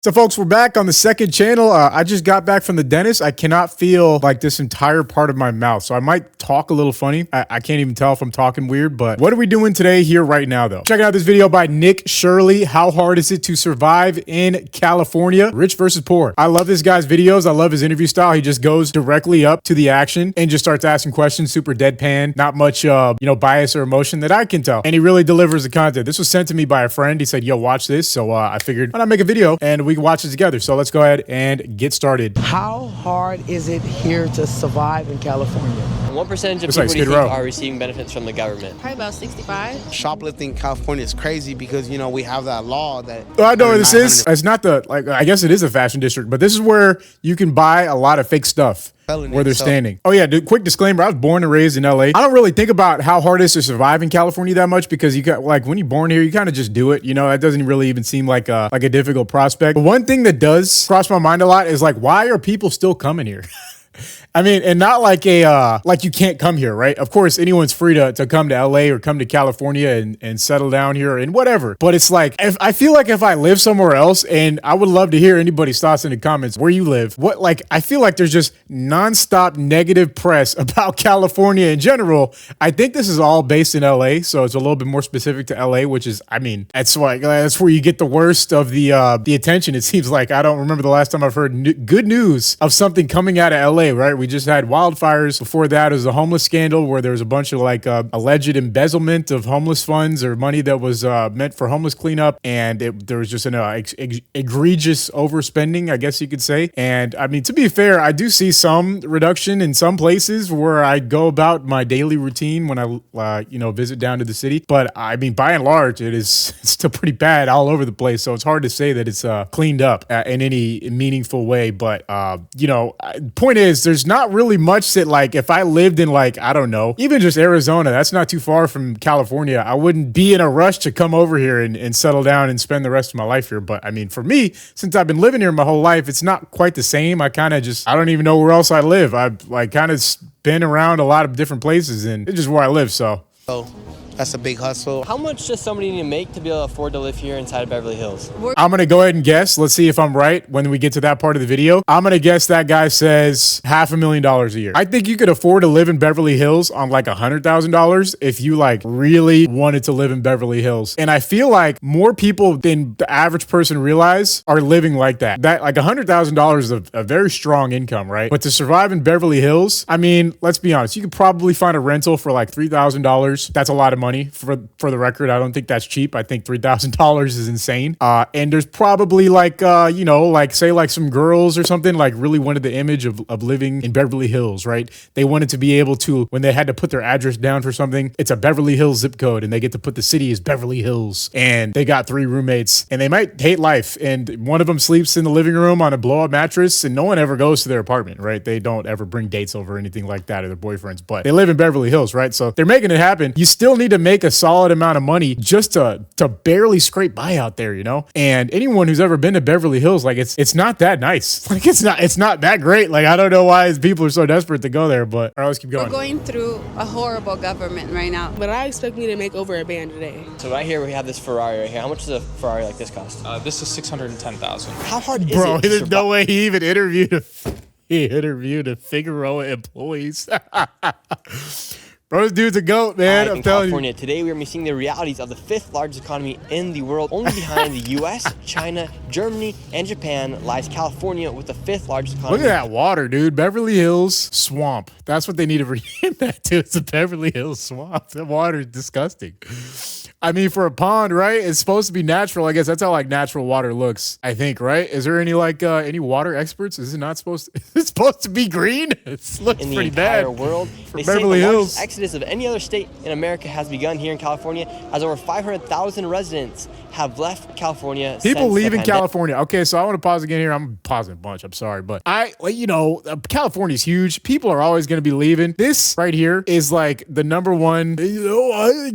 So folks, we're back on the second channel. I just got back from the dentist. I cannot feel like this entire part of my mouth. So I might talk a little funny. I can't even tell if I'm talking weird, but what are we doing today here right now though? Check out this video by Nick Shirley. How hard is it to survive in California? Rich versus poor. I love this guy's videos. I love his interview style. He just goes directly up to the action and just starts asking questions, super deadpan, not much, bias or emotion that I can tell. And he really delivers the content. This was sent to me by a friend. He said, yo, watch this. So I figured, why not make a video and we can watch it together. So let's go ahead and get started. How hard is it here to survive in California? What percentage of people do you think are receiving benefits from the government? Probably about 65. Shoplifting in California is crazy because, we have that law that... I know what this is. It's not I guess it is a fashion district, but this is where you can buy a lot of fake stuff. Where they're standing. Oh yeah, dude, quick disclaimer. I was born and raised in LA. I don't really think about how hard it is to survive in California that much because you got when you're born here, you kind of just do it. That doesn't really even seem like a difficult prospect. But one thing that does cross my mind a lot is why are people still coming here? I mean, and not like you can't come here, right? Of course, anyone's free to come to LA or come to California and settle down here and whatever. But it's I feel like if I live somewhere else, and I would love to hear anybody's thoughts in the comments where you live. I feel like there's just nonstop negative press about California in general. I think this is all based in LA, so it's a little bit more specific to LA, which is, that's where you get the worst of the attention. It seems like I don't remember the last time I've heard good news of something coming out of LA, right? We just had wildfires. Before that, it was a homeless scandal where there was a bunch of alleged embezzlement of homeless funds or money that was meant for homeless cleanup. And there was just an egregious overspending, I guess you could say. And to be fair, I do see some reduction in some places where I go about my daily routine when I, visit down to the city. But by and large, it's still pretty bad all over the place. So it's hard to say that it's cleaned up in any meaningful way. But, point is, there's not really much that if I lived in I don't know, even just Arizona, that's not too far from California. I wouldn't be in a rush to come over here and settle down and spend the rest of my life here. But for me, since I've been living here my whole life, it's not quite the same. I don't even know where else I live. I've kind of been around a lot of different places and it's just where I live. So that's a big hustle. How much does somebody need to make to be able to afford to live here inside of Beverly Hills? I'm going to go ahead and guess. Let's see if I'm right when we get to that part of the video. I'm going to guess that guy says $500,000 a year. I think you could afford to live in Beverly Hills on $100,000 if you really wanted to live in Beverly Hills. And I feel like more people than the average person realize are living like that. That $100,000 is a very strong income, right? But to survive in Beverly Hills, let's be honest, you could probably find a rental for $3,000. That's a lot of money. For the record, I don't think that's cheap. I think $3,000 is insane. And there's probably say some girls or something really wanted the image of living in Beverly Hills, right? They wanted to be able to, when they had to put their address down for something, it's a Beverly Hills zip code and they get to put the city as Beverly Hills. And they got 3 roommates and they might hate life. And one of them sleeps in the living room on a blow-up mattress and no one ever goes to their apartment, right? They don't ever bring dates over or anything like that or their boyfriends, but they live in Beverly Hills, right? So they're making it happen. You still need to make a solid amount of money just to barely scrape by out there, And anyone who's ever been to Beverly Hills, it's not that nice. It's not that great. I don't know why people are so desperate to go there, but all right, let's keep going. We're going through a horrible government right now. But I expect me to make over $1 grand today. So right here we have this Ferrari right here. How much does a Ferrari like this cost? This is $610,000. How hard is it? Bro, there's no way he even interviewed the Figueroa employees. Bro, this dude's a goat, man. I'm telling California. Today we are seeing the realities of the 5th largest economy in the world. Only behind the U.S., China, Germany, and Japan lies California with the 5th largest economy. Look at that water, dude. Beverly Hills swamp. That's what they need to rename that to. It's a Beverly Hills swamp. That water is disgusting. For a pond, right? It's supposed to be natural. I guess that's how natural water looks, I think, right? Is there any any water experts? Is it not supposed to? It's supposed to be green? It looks pretty bad. In the entire world, for Beverly Hills. Exodus of any other state in America has begun here in California, as over 500,000 residents have left California. People leaving California. Okay, so I want to pause again here. I'm pausing a bunch. I'm sorry, but California's huge. People are always going to be leaving. This right here is the number one.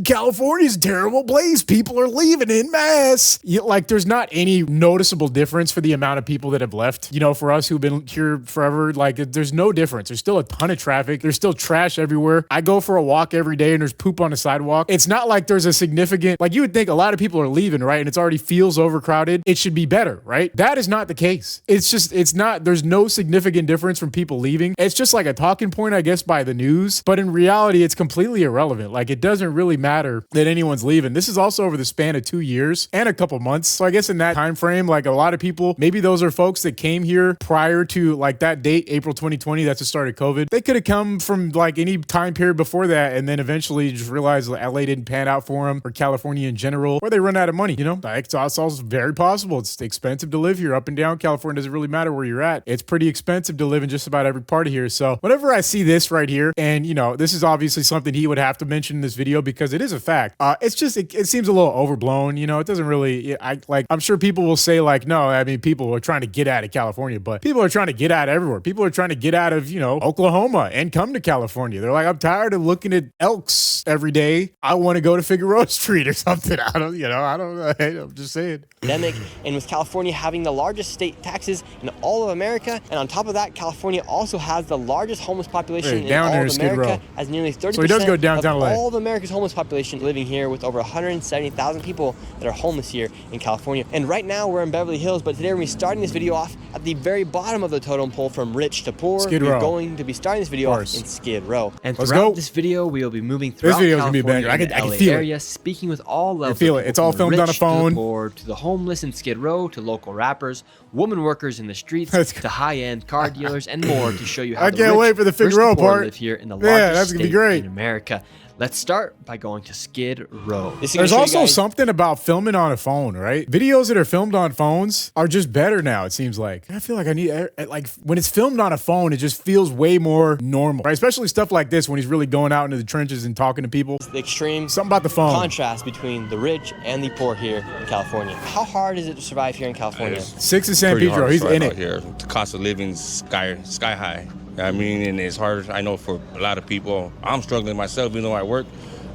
California's terrible. well, Blaze, people are leaving in mass. Like, there's not any noticeable difference for the amount of people that have left. You know, for us who've been here forever, like, there's no difference. There's still a ton of traffic. There's still trash everywhere. I go for a walk every day and there's poop on the sidewalk. It's not like there's a significant, like, you would think a lot of people are leaving, right? And it's already feels overcrowded. It should be better, right? That is not the case. It's not, there's no significant difference from people leaving. It's just like a talking point, I guess, by the news. But in reality, it's completely irrelevant. Like, it doesn't really matter that anyone's leaving. This is also over the span of 2 years and a couple months. So I guess in that time frame, like, a lot of people, maybe those are folks that came here prior to like that date, April 2020, that's the start of COVID. They could have come from like any time period before that and then eventually just realized LA didn't pan out for them, or California in general, or they run out of money, you know? It's also very possible. It's expensive to live here. Up and down California, doesn't really matter where you're at. It's pretty expensive to live in just about every part of here. So whenever I see this right here, and you know, this is obviously something he would have to mention in this video because it is a fact. It's just, it seems a little overblown, you know? It doesn't really, I'm sure people will say like, no, I mean, people are trying to get out of California, but people are trying to get out everywhere. People are trying to get out of, you know, Oklahoma and come to California. They're like, I'm tired of looking at elks every day. I want to go to Figueroa Street or something. I don't know. I'm just saying. Pandemic, and with California having the largest state taxes in all of America, and on top of that, California also has the largest homeless population in all of America, as nearly 30% so he does go downtown of LA. all of America's homeless population living here, with over 170,000 people that are homeless here in California. And right now we're in Beverly Hills, but today we're going to be starting this video off at the very bottom of the totem pole from rich to poor. Skid Row. We're going to be starting this video off in Skid Row. And Let's throughout go. this video, we will be moving throughout This video's gonna be a California banger. I and can LA feel area, it. speaking with all levels. feel it. It's all filmed on a phone. To the poor, to the homeless in Skid Row, to local rappers, woman workers in the streets, to high-end car dealers, and more to show you how I the can't rich wait for the versus Figueroa poor part. live here in the Yeah, largest that's gonna be state great. in America. Let's start by going to Skid Row. There's also something about filming on a phone, right? Videos that are filmed on phones are just better now, it seems like. I feel like I need, like, when it's filmed on a phone, it just feels way more normal, right? Especially stuff like this when he's really going out into the trenches and talking to people. The extreme something about the phone contrast between the rich and the poor here in California. How hard is it to survive here in California? 6 in San Pedro, he's in it. Here. The cost of living sky high. I mean, and it's hard, I know, for a lot of people. I'm struggling myself, even though I work.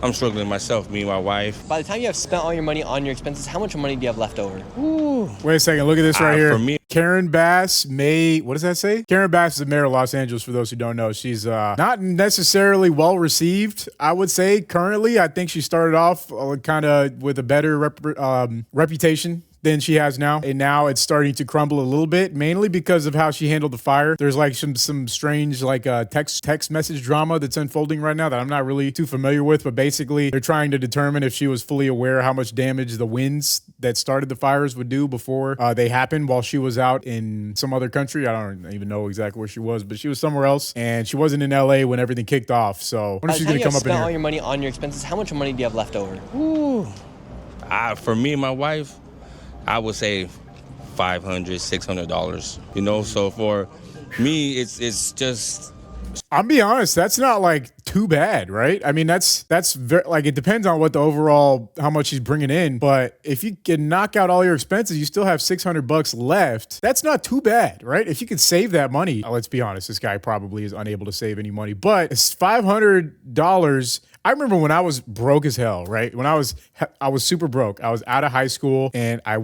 I'm struggling myself, me and my wife. By the time you have spent all your money on your expenses, how much money do you have left over? Ooh. Wait a second, look at this right here. For me, Karen Bass what does that say? Karen Bass is the mayor of Los Angeles, for those who don't know. She's not necessarily well received, I would say, currently. I think she started off kind of with a better reputation than she has now, and now it's starting to crumble a little bit, mainly because of how she handled the fire. There's like some strange like text message drama that's unfolding right now that I'm not really too familiar with, but basically they're trying to determine if she was fully aware how much damage the winds that started the fires would do before they happened while she was out in some other country. I don't even know exactly where she was, but she was somewhere else, and she wasn't in LA when everything kicked off. So when she's gonna come up in here. All your money on your expenses, how much money do you have left over? Ooh. For me and my wife, I would say $500, $600, you know? So for me, it's just... I'll be honest, that's not like too bad, right? I mean, that's very, like, it depends on what the overall, how much he's bringing in. But if you can knock out all your expenses, you still have $600 left. That's not too bad, right? If you could save that money, let's be honest, this guy probably is unable to save any money, but it's $500. I remember when I was broke as hell, right? When I was super broke. I was out of high school and I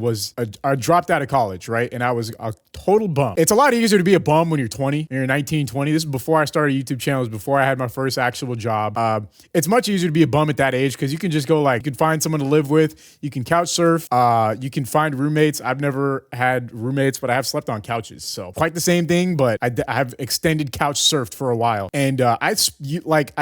dropped out of college, right? And I was a total bum. It's a lot easier to be a bum when you're 20, when you're 19, 20. This is before I started a YouTube channel. It was before I had my first actual job. It's much easier to be a bum at that age because you can just go you can find someone to live with. You can couch surf. You can find roommates. I've never had roommates, but I have slept on couches. So quite the same thing, but I have extended couch surfed for a while. And I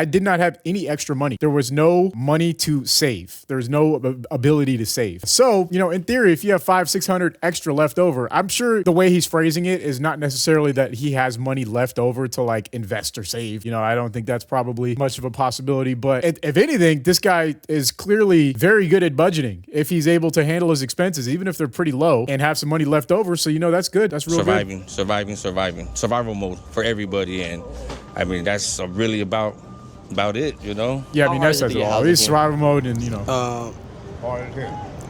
did not have any extra money. There was no money to save. There was no ability to save. So, you know, in theory, if you have $500-600 extra left over, I'm sure the way he's phrasing it is not necessarily that he has money left over to like invest or save. You know, I don't think that's probably much of a possibility. But if anything, this guy is clearly very good at budgeting if he's able to handle his expenses, even if they're pretty low, and have some money left over. So, you know, that's good. That's real good. Surviving. Survival mode for everybody. And I mean, that's really about it, you know? Yeah, I mean, that says it all. It's survival mode and, you know.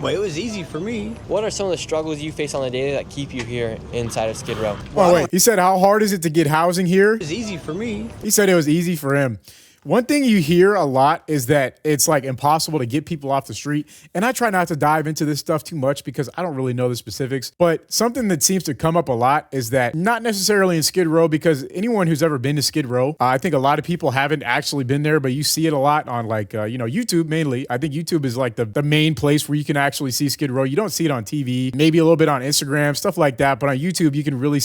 Well, it was easy for me. What are some of the struggles you face on the daily that keep you here inside of Skid Row? Oh, wait. He said, how hard is it to get housing here? It was easy for me. He said it was easy for him. One thing you hear a lot is that it's like impossible to get people off the street. And I try not to dive into this stuff too much because I don't really know the specifics. But something that seems to come up a lot is that not necessarily in Skid Row, because anyone who's ever been to Skid Row, I think a lot of people haven't actually been there, but you see it a lot on like, YouTube mainly. I think YouTube is like the main place where you can actually see Skid Row. You don't see it on TV, maybe a little bit on Instagram, stuff like that. But on YouTube, you can really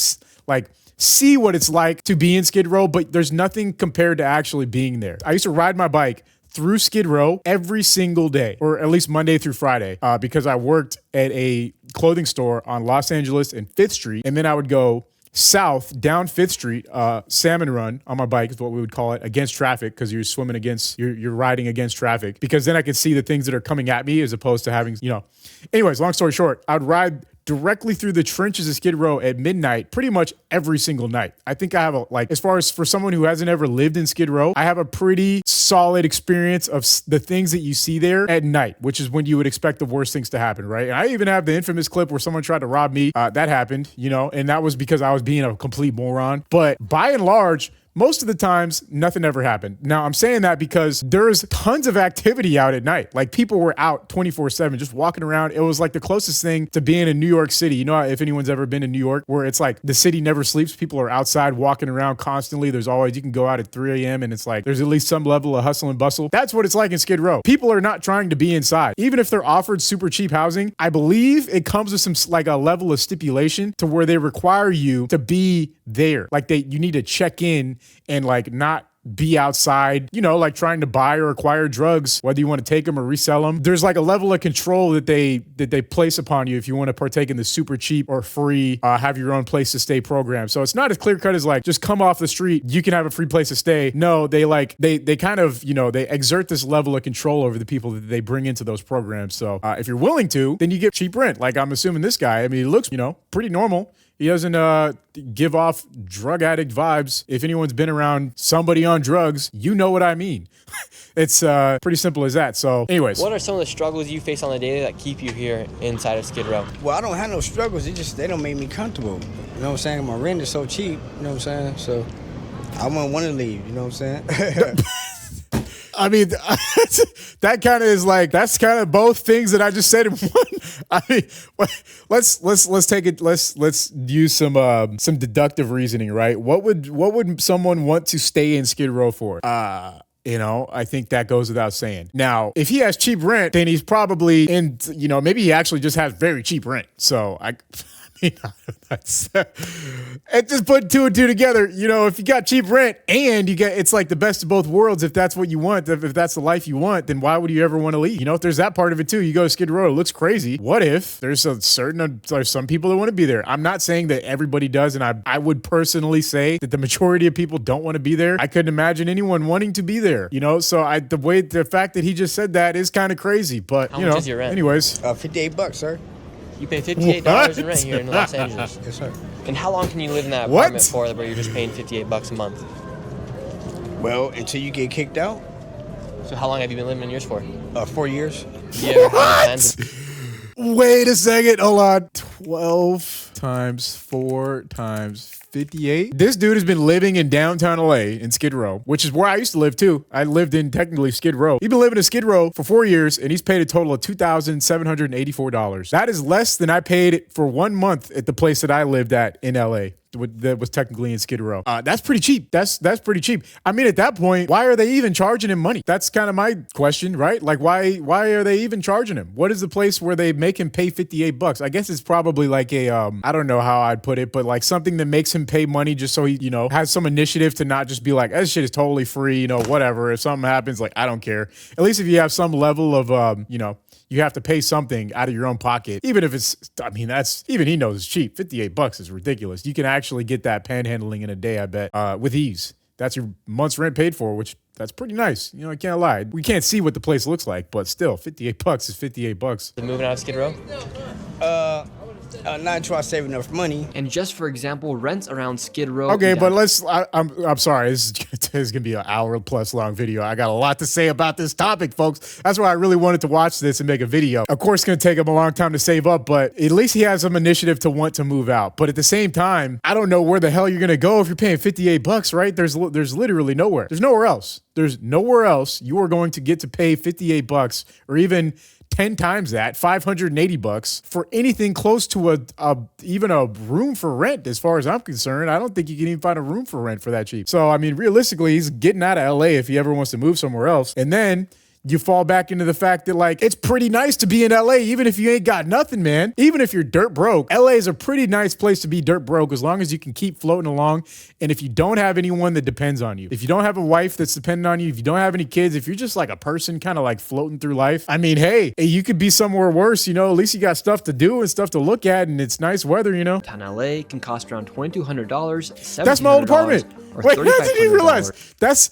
see what it's like to be in Skid Row, but there's nothing compared to actually being there. I used to ride my bike through Skid Row every single day, or at least Monday through Friday, because I worked at a clothing store on Los Angeles and 5th Street. And then I would go south down 5th Street, salmon run on my bike is what we would call it, against traffic, because you're swimming against, you're riding against traffic, because then I could see the things that are coming at me as opposed to having, Anyways, long story short, I'd ride directly through the trenches of Skid Row at midnight pretty much every single night. I think I have as far as for someone who hasn't ever lived in Skid Row, I have a pretty solid experience of the things that you see there at night, which is when you would expect the worst things to happen, right? And I even have the infamous clip where someone tried to rob me. That happened, and that was because I was being a complete moron. But by and large, most of the times, nothing ever happened. Now, I'm saying that because there's tons of activity out at night. Like, people were out 24/7, just walking around. It was like the closest thing to being in New York City. You know, if anyone's ever been in New York, where it's like the city never sleeps. People are outside walking around constantly. There's always, you can go out at 3 a.m. and it's like, there's at least some level of hustle and bustle. That's what it's like in Skid Row. People are not trying to be inside. Even if they're offered super cheap housing, I believe it comes with some, like, a level of stipulation to where they require you to be there. Like, you need to check in and like not be outside, like trying to buy or acquire drugs, whether you want to take them or resell them. There's like a level of control that they place upon you if you want to partake in the super cheap or free, have your own place to stay program. So it's not as clear cut as like, just come off the street, you can have a free place to stay. No, they kind of, they exert this level of control over the people that they bring into those programs. So if you're willing to, then you get cheap rent. Like, I'm assuming this guy, I mean, he looks, pretty normal. He doesn't give off drug addict vibes. If anyone's been around somebody on drugs, you know what I mean. It's pretty simple as that. So anyways. What are some of the struggles you face on the daily that keep you here inside of Skid Row? Well, I don't have no struggles. They don't make me comfortable. You know what I'm saying? My rent is so cheap. You know what I'm saying? So I wouldn't want to leave. You know what I'm saying? I mean, that kind of is like, that's kind of both things that I just said in one. I mean, let's take it. Let's use some deductive reasoning, right? What would someone want to stay in Skid Row for? I think that goes without saying. Now, if he has cheap rent, then he's probably maybe he actually just has very cheap rent. So and just put two and two together, if you got cheap rent and it's like the best of both worlds. If that's what you want, if that's the life you want, then why would you ever want to leave? If there's that part of it too, you go to Skid Row, it looks crazy. What if there's some people that want to be there? I'm not saying that everybody does, and I would personally say that the majority of people don't want to be there. I couldn't imagine anyone wanting to be there, so the fact that he just said that is kind of crazy, but How much is your rent? Anyways. $58, sir. You pay $58 in rent here in Los Angeles. Yes, sir. And how long can you live in that apartment for where you're just paying $58 a month? Well, until you get kicked out. So how long have you been living in yours for? 4 years. You ever have plans? Wait a second. Hold on. 12 times 4 times 58. This dude has been living in downtown LA in Skid Row, which is where I used to live too. I lived in technically Skid Row. He's been living in Skid Row for 4 years, and he's paid a total of $2,784. That is less than I paid for 1 month at the place that I lived at in LA. That was technically in Skid Row. That's pretty cheap. That's pretty cheap. I mean, at that point, why are they even charging him money? That's kind of my question, right? Like, why are they even charging him? What is the place where they make him pay $58? I guess it's probably like a, I don't know how I'd put it, but like something that makes him pay money just so he, has some initiative to not just be like, this shit is totally free, whatever. If something happens, like, I don't care. At least if you have some level of, you have to pay something out of your own pocket, even if even he knows it's cheap. $58 is ridiculous. You can actually get that panhandling in a day, I bet, with ease. That's your month's rent paid for, which that's pretty nice. I can't lie. We can't see what the place looks like, but still, $58 is $58. Moving out of Skid Row? Not until I save enough money. And just for example, rents around Skid Row. Okay, but I'm sorry. This is gonna be an hour-plus long video. I got a lot to say about this topic, folks. That's why I really wanted to watch this and make a video. Of course, it's gonna take him a long time to save up, but at least he has some initiative to want to move out. But at the same time, I don't know where the hell you're gonna go if you're paying $58, right? There's literally nowhere. There's nowhere else. There's nowhere else you are going to get to pay $58 or even 10 times that, $580 for anything close to even a room for rent. As far as I'm concerned, I don't think you can even find a room for rent for that cheap. So, I mean, realistically, he's getting out of LA if he ever wants to move somewhere else. And then you fall back into the fact that, like, it's pretty nice to be in LA, even if you ain't got nothing, man. Even if you're dirt broke, LA is a pretty nice place to be dirt broke as long as you can keep floating along. And if you don't have anyone that depends on you, if you don't have a wife that's dependent on you, if you don't have any kids, if you're just like a person kind of like floating through life, I mean, hey, you could be somewhere worse, you know, at least you got stuff to do and stuff to look at and it's nice weather, you know. Town LA can cost around $2,200, That's my old apartment. or Wait, I didn't even realize. That's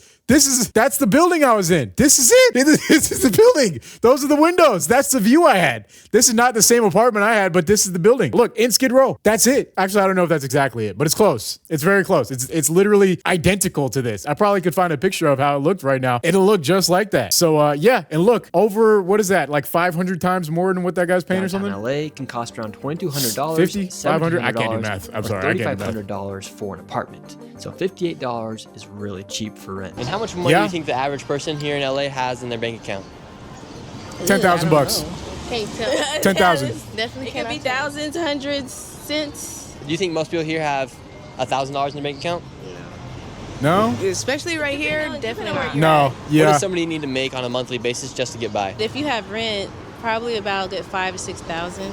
the building I was in. This is it. This is the building. Those are the windows. That's the view I had. This is not the same apartment I had, but this is the building. Look, in Skid Row. That's it. Actually, I don't know if that's exactly it, but it's close. It's very close. It's literally identical to this. I probably could find a picture of how it looked right now. It'll look just like that. So yeah, and look, over, what is that, like 500 times more than what that guy's paying or something? LA can cost around $2,200, 50, 500. I can't do math. I'm sorry, I can't do math. $3,500 for an apartment. So $58 is really cheap for rent. And how much money do you think the average person here in LA has in their bank account? $10,000. Can't tell. 10,000. Definitely can be thousands, hundreds, cents. Do you think most people here have $1,000 in their bank account? No? Especially right here, definitely not. No. What Yeah. does somebody need to make on a monthly basis just to get by? If you have rent, probably about a good 5,000 to 6,000.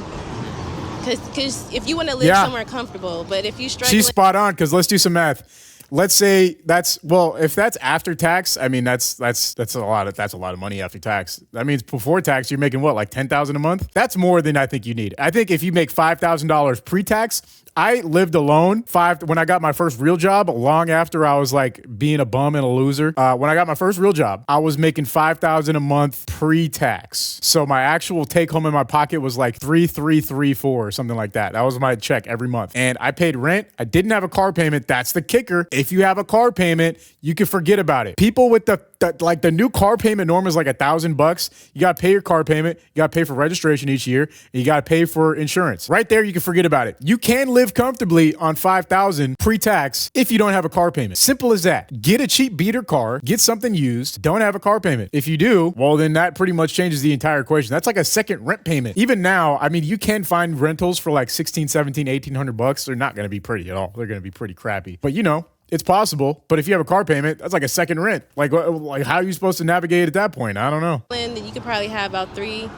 Because if you want to live somewhere comfortable, but if you struggle, She's spot on, because let's do some math. Let's say if that's after tax, I mean that's a lot of money after tax. That means before tax you're making what, like $10,000 a month? That's more than I think you need. I think if you make $5,000 pre-tax, I lived alone when I got my first real job, long after I was like being a bum and a loser. When I got my first real job, I was making $5,000 a month pre-tax. So my actual take home in my pocket was like $3,334 or something like that. That was my check every month. And I paid rent. I didn't have a car payment. That's the kicker. If you have a car payment, you can forget about it. People with the new car payment norm is like $1,000. You got to pay your car payment. You got to pay for registration each year. And you got to pay for insurance. Right there, you can forget about it. You can live comfortably on $5,000 pre-tax if you don't have a car payment. Simple as that. Get a cheap beater car, get something used, don't have a car payment. If you do, well, then that pretty much changes the entire equation. That's like a second rent payment. Even now, I mean, you can find rentals for like $1,600, $1,700, $1,800. They're not going to be pretty at all. They're going to be pretty crappy. But you know, it's possible. But if you have a car payment, that's like a second rent. Like how are you supposed to navigate at that point? I don't know. you could probably have about 3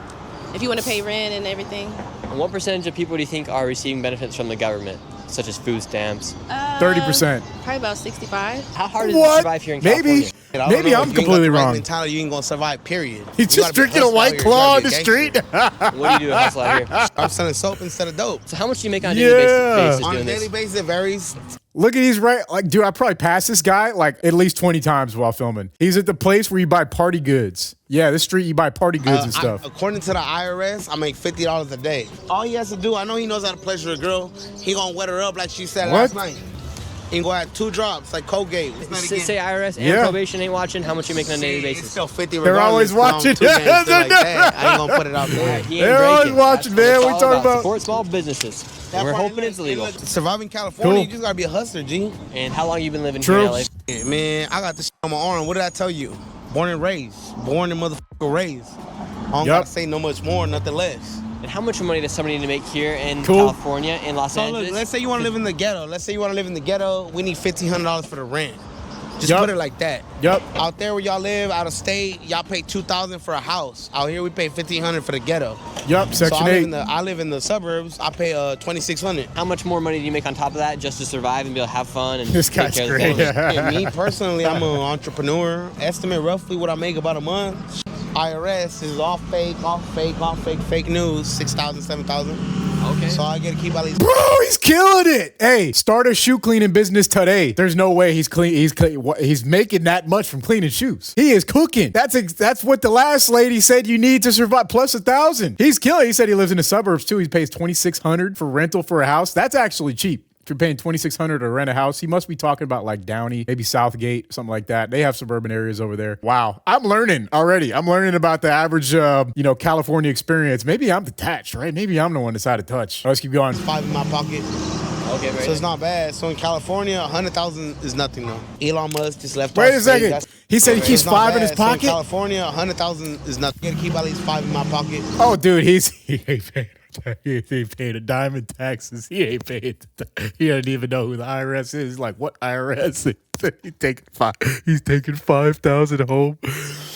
if you want to pay rent and everything. And what percentage of people do you think are receiving benefits from the government, such as food stamps? 30%. Probably about 65. How hard is it to survive here in California? Maybe I'm completely wrong. Mentality, you ain't gonna survive. Period. He's just drinking a White Claw on the street. What do you do to hustle out here? I'm selling soap instead of dope. So how much do you make on a daily basis On a doing daily this? basis, it varies. Look at he's right. Like, dude, I probably passed this guy like at least 20 times while filming. He's at the place where you buy party goods. Yeah, this street you buy party goods and stuff. According to the IRS, I make $50 a day. All he has to do, I know he knows how to pleasure a girl. He gonna wet her up like she said last night. He gonna have 2 drops like Colgate. Say IRS and probation ain't watching. How much you making on a daily basis? It's still 50. They're always watching. I ain't gonna put it out there. They're always watching, man. We talking about support small businesses. We're hoping it's legal. Surviving in California, you just gotta be a hustler, G. And how long you been living here in LA? Man, I got this on my arm. What did I tell you? Born and raised. Born and motherfucker raised. I don't gotta say no much more, nothing less. And how much money does somebody need to make here in California, in Los Angeles? Look, let's say you want to live in the ghetto. We need $1,500 for the rent. Just put it like that. Out there where y'all live, out of state, y'all pay $2,000 for a house. Out here, we pay $1,500 for the ghetto. Section 8. I live in the suburbs. I pay $2,600. How much more money do you make on top of that just to survive and be able to have fun and this take guy's care great. of the family? Yeah, me personally, I'm an entrepreneur. Estimate roughly what I make about a month. IRS is all fake news. 6,000, 7,000. Okay. So I gotta keep at least. Bro, he's killing it. Hey, start a shoe cleaning business today. There's no way he's making that much from cleaning shoes. He is cooking. That's what the last lady said you need to survive, plus 1,000. He's killing. He said he lives in the suburbs too. He pays $2,600 for rental for a house. That's actually cheap. If you're paying $2,600 to rent a house, he must be talking about like Downey, maybe Southgate, something like that. They have suburban areas over there. Wow. I'm learning already. I'm learning about the average, California experience. Maybe I'm detached, right? Maybe I'm the one that's out of touch. Let's keep going. 5 in my pocket. Okay, very So it's not bad. So in California, 100,000 is nothing though. Elon Musk just left. Wait our a state. second. He said he keeps It's not 5 in his bad. So in pocket? California, 100,000 is nothing. I gotta keep at least 5 in my pocket. Oh, dude, he ain't paying. He ain't paying a dime in taxes. He ain't paying. He doesn't even know who the IRS is. Like, what IRS? He's taking 5,000 home.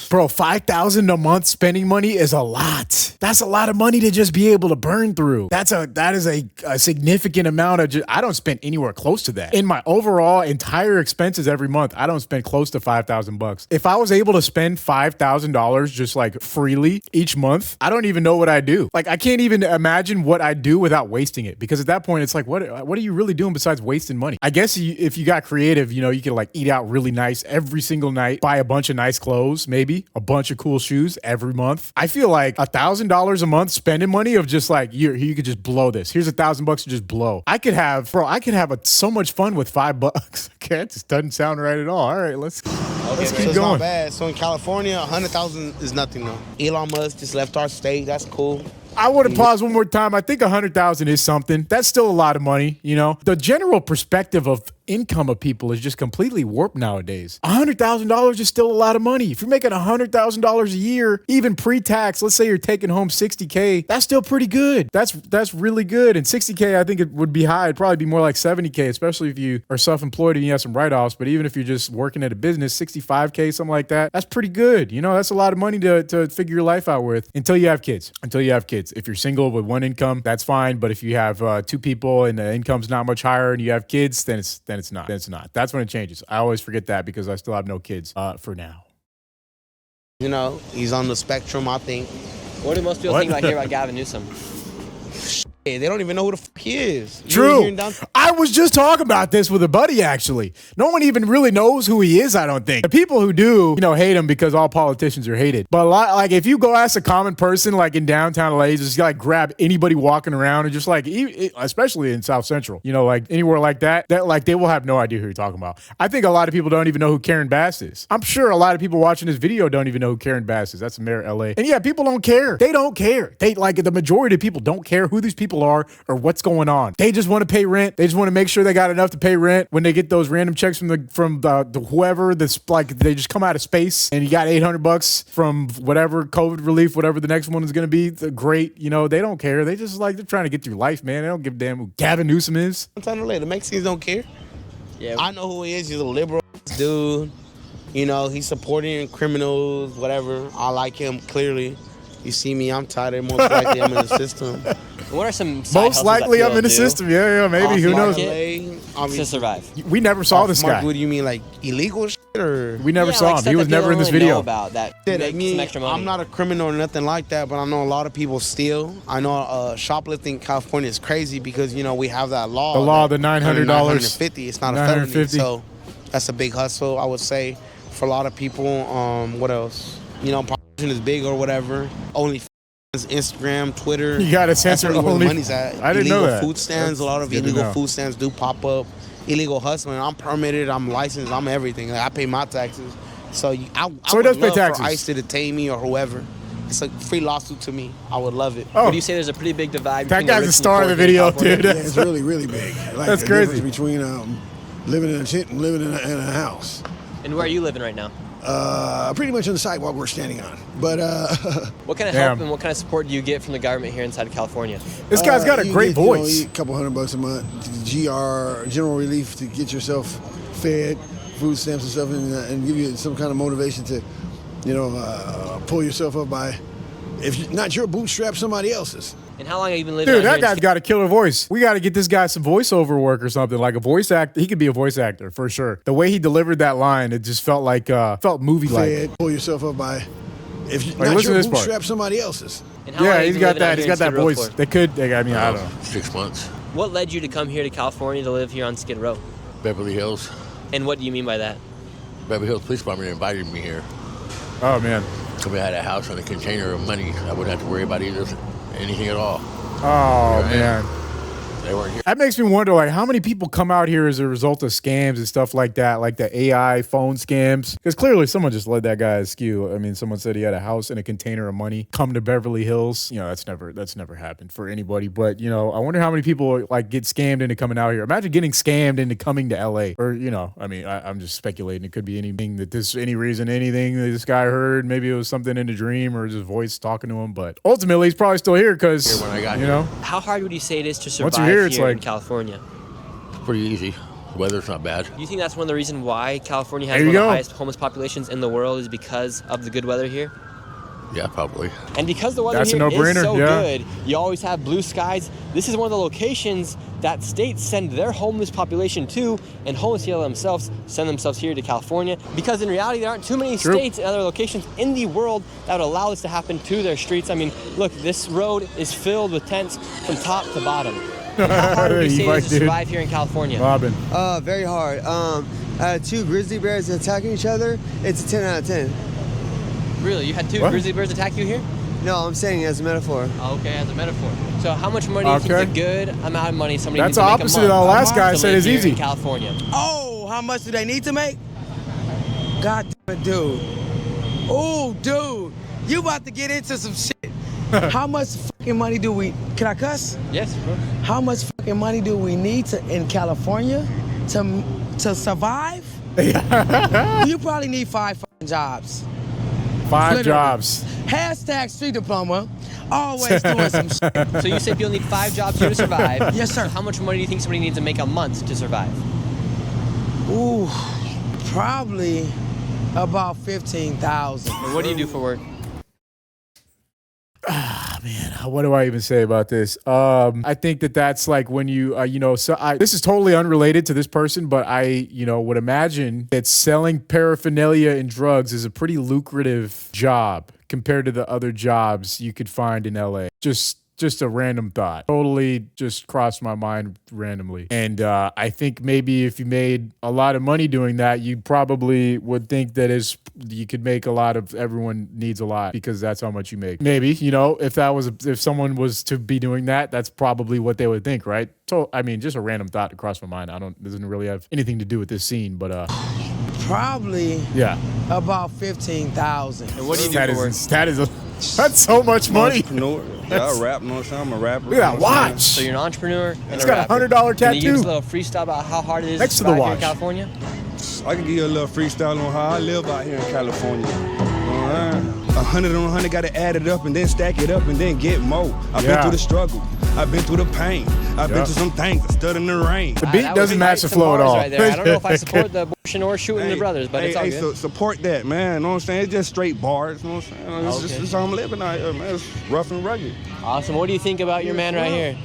Bro, 5,000 a month spending money is a lot. That's a lot of money to just be able to burn through. That is a significant amount of. I don't spend anywhere close to that in my overall entire expenses every month. I don't spend close to $5,000. If I was able to spend $5,000 just like freely each month, I don't even know what I'd do. Like, I can't even imagine what I'd do without wasting it, because at that point it's like, what are you really doing besides wasting money? I guess if you got creative, you know, you could like eat out really nice every single night, buy a bunch of nice clothes, maybe a bunch of cool shoes every month. I feel like $1,000 a month spending money of just like, you could just blow this. Here's $1,000 to just blow. I could have so much fun with $5. Okay, that just doesn't sound right at all. All right, let's keep So it's going. not bad. So in California, 100,000 is nothing though. Elon Musk just left our state. That's cool. I want to pause one more time. I think 100,000 is something. That's still a lot of money, you know? The general perspective of income of people is just completely warped nowadays. $100,000 is still a lot of money. If you're making $100,000 a year, even pre-tax, let's say you're taking home $60K, that's still pretty good. That's really good. And $60K, I think it would be high. It'd probably be more like $70K, especially if you are self-employed and you have some write-offs. But even if you're just working at a business, $65K, something like that, that's pretty good. You know, that's a lot of money to figure your life out with until you have kids. If you're single with one income, that's fine. But if you have 2 people and the income's not much higher and you have kids, then it's not. That's when it changes. I always forget that because I still have no kids for now. You know, he's on the spectrum, I think. What do most people think about here about Gavin Newsom? They don't even know who the fuck he is. True. I was just talking about this with a buddy, actually. No one even really knows who he is, I don't think. The people who do, you know, hate him because all politicians are hated. But like, if you go ask a common person, like in downtown LA, just like grab anybody walking around and just like, especially in South Central, you know, like anywhere like that like they will have no idea who you're talking about. I think a lot of people don't even know who Karen Bass is. I'm sure a lot of people watching this video don't even know who Karen Bass is. That's the mayor of LA. And yeah, people don't care. They don't care. The majority of people don't care who these people are or what's going on. They just want to pay rent. They just want to make sure they got enough to pay rent when they get those random checks from the whoever that's like, they just come out of space and you got $800 from whatever COVID relief, whatever the next one is going to be. Great. You know, they don't care. They just like, they're trying to get through life, man. They don't give a damn who Gavin Newsom is. I'm telling you, the Mexicans don't care. Yeah. I know who he is. He's a liberal dude. You know, he's supporting criminals, whatever. I like him, clearly. You see me, I'm tired. Most likely I'm in the system. What are some side Most hustles likely that I'm in the people do system. Yeah, maybe. Who knows? to survive? We never saw this guy. What do you mean, like illegal shit, or? We never saw him. He was never in this video. About that. I mean, I'm not a criminal or nothing like that, but I know a lot of people steal. I know shoplifting in California is crazy because, you know, we have that law. The law, the $900. $950. It's not a felony. So that's a big hustle, I would say, for a lot of people. What else? You know, prostitution is big or whatever. Only Instagram, Twitter. You gotta censor really where only. the money's at. I didn't know that. Food stands. A lot of illegal food stands do pop up. Illegal hustling. I'm permitted. I'm licensed. I'm everything. Like, I pay my taxes. So I he does pay love taxes. for ICE to detain me or whoever. It's a free lawsuit to me. I would love it. Oh. Would you say there's a pretty big divide? That guy's the star of the video, dude. Yeah, it's really, really big. Like that's the crazy. Between living in a tent and living in a house. And where are you living right now? Pretty much on the sidewalk we're standing on. But what kind of help and what kind of support do you get from the government here inside of California? This guy's got a great voice. You know, a couple $100 a month, general relief to get yourself fed, food stamps and stuff, and give you some kind of motivation to, you know, pull yourself up by, if not your bootstrap, somebody else's. And how long have you been living? Dude, that guy's got a killer voice. We got to get this guy some voiceover work or something, like a voice actor. He could be a voice actor for sure. The way he delivered that line, it just felt like movie-like. Pull yourself up by, if like, not your bootstrap, part. Somebody else's. Yeah, he's got that. He's got that voice. They could. I mean, I don't know. 6 months. What led you to come here to California to live here on Skid Row? Beverly Hills. And what do you mean by that? Beverly Hills Police Department invited me here. Oh man. So we had a house and a container of money. I wouldn't have to worry about anything at all. Oh man. They weren't here. That makes me wonder, like, how many people come out here as a result of scams and stuff like that, like the AI phone scams? Because clearly someone just led that guy askew. I mean, someone said he had a house and a container of money come to Beverly Hills. You know, that's never happened for anybody. But, you know, I wonder how many people, like, get scammed into coming out here. Imagine getting scammed into coming to LA. Or, you know, I mean, I'm just speculating. It could be anything that anything that this guy heard. Maybe it was something in a dream or his voice talking to him. But ultimately, he's probably still here because, you know. How hard would you say it is to survive Once you're here, it's in like California? Pretty easy. The weather's not bad. Do you think that's one of the reasons why California has There one you of the go. highest homeless populations in the world is because of the good weather here? Yeah, probably. And because the weather That's a here is no-brainer, so yeah. good, you always have blue skies. This is one of the locations that states send their homeless population to, and homeless people themselves send themselves here to California. Because in reality, there aren't too many states and other locations in the world that would allow this to happen to their streets. I mean, look, this road is filled with tents from top to bottom. How hard would you say it is to survive here in California? Robin. Very hard. Two grizzly bears attacking each other, it's a 10 out of 10. Really? You had two grizzly bears attack you here? No, I'm saying it as a metaphor. Okay, as a metaphor. So how much money do you think is a good amount of money somebody needs That's to make opposite a month of the last guy to said live is here easy. in California? Oh, how much do they need to make? God damn it, dude. Oh, dude. You about to get into some shit. How much fucking money do we, can I cuss? Yes, of course. How much fucking money do we need in California to survive? You probably need 5 fucking jobs. 5 Literally. jobs. Hashtag street diploma. Always doing some shit. So you say people need 5 jobs here to survive. Yes, sir. So how much money do you think somebody needs to make a month to survive? Ooh, probably about 15,000. And what do you do for work? What do I even say about this? I think that's like when you, you know, this is totally unrelated to this person, but I, you know, would imagine that selling paraphernalia and drugs is a pretty lucrative job compared to the other jobs you could find in LA. Just a random thought. Totally just crossed my mind randomly. And I think maybe if you made a lot of money doing that, you probably would think that you could make a lot of, everyone needs a lot because that's how much you make. Maybe, you know, if someone was to be doing that, that's probably what they would think, right? So, I mean, just a random thought to cross my mind. Doesn't really have anything to do with this scene, but Probably about 15,000. And what do you do for work? That's so much money. Entrepreneur. I rap, no, I'm a rapper. Look at that watch. So you're an entrepreneur and It's a got a rapper. $100 Can you give us tattoo. a little freestyle about how hard it is Next to to the survive here in watch. California? I can give you a little freestyle on how I live out here in California. 100 on 100, gotta add it up and then stack it up and then get more. I've been through the struggle. I've been through the pain. I've been through some things. I stood in the rain. The beat doesn't match the flow at all. Right there. I don't know if I support the abortion or shooting the brothers, but it's all good. So support that, man. You know what I'm saying? It's just straight bars. You know what I'm saying? This is how I'm living out here, man. It's rough and rugged. Awesome. What do you think about your man right here?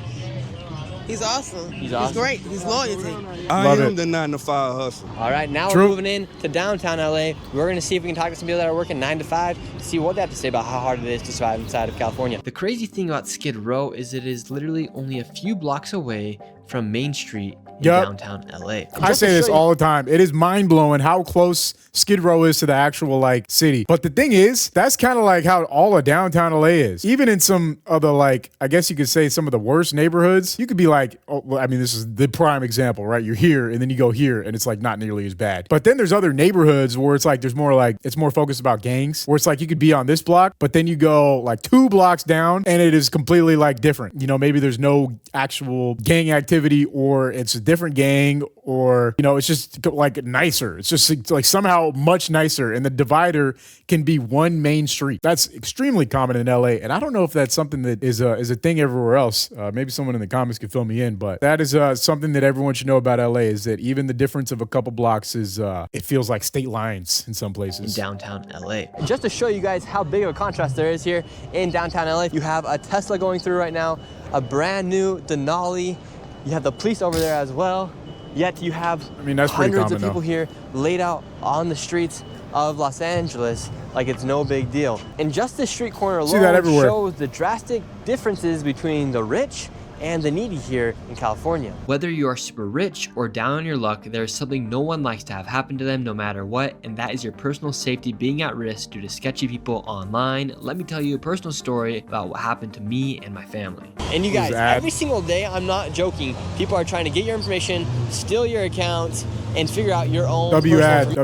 He's awesome. He's awesome. He's great. He's loyalty. I am the 9-to-5 hustle. All right, now we're moving in to downtown LA. We're going to see if we can talk to some people that are working 9 to 5 to see what they have to say about how hard it is to survive inside of California. The crazy thing about Skid Row is it is literally only a few blocks away from Main Street in downtown LA. I say this all the time. It is mind-blowing how close Skid Row is to the actual like city. But the thing is, that's kind of like how all of downtown LA is. Even in some of the like, I guess you could say some of the worst neighborhoods, you could be like, oh, well, I mean, this is the prime example, right? You're here and then you go here and it's like not nearly as bad. But then there's other neighborhoods where it's like, there's more like, it's more focused about gangs, where it's like you could be on this block, but then you go like 2 blocks down and it is completely like different. You know, maybe there's no actual gang activity or it's a different gang or, you know, it's just like nicer. It's just like somehow much nicer. And the divider can be one main street. That's extremely common in LA. And I don't know if that's something that is a thing everywhere else. Maybe someone in the comments could fill me in, but that is something that everyone should know about LA is that even the difference of a couple blocks is, it feels like state lines in some places. In downtown LA. Just to show you guys how big of a contrast there is here in downtown LA, you have a Tesla going through right now, a brand new Denali. You have the police over there as well. Yet you have hundreds of people here laid out on the streets of Los Angeles like it's no big deal. And just this street corner alone shows the drastic differences between the rich and the needy here in California. Whether you are super rich or down on your luck, there is something no one likes to have happen to them no matter what, and that is your personal safety being at risk due to sketchy people online. Let me tell you a personal story about what happened to me and my family. And you guys, every single day, I'm not joking, people are trying to get your information, steal your accounts, and figure out your own W-ad.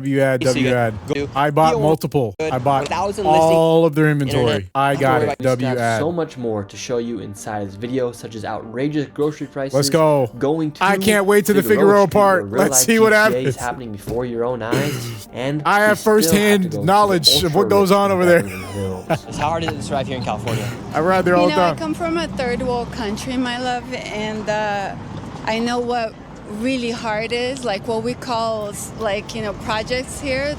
I bought multiple. I bought all of their inventory. I got it. W-ad. So much more to show you inside this video, such as outrageous grocery prices. Let's go. Going to I can't wait to the Figueroa part. Let's see what happens. Happening before your own eyes, and I have firsthand knowledge of what goes on over there. It's how hard is it to survive here in California? I ride there all the time. I come from a third world country, my love, and I know what really hard is, like what we call projects here.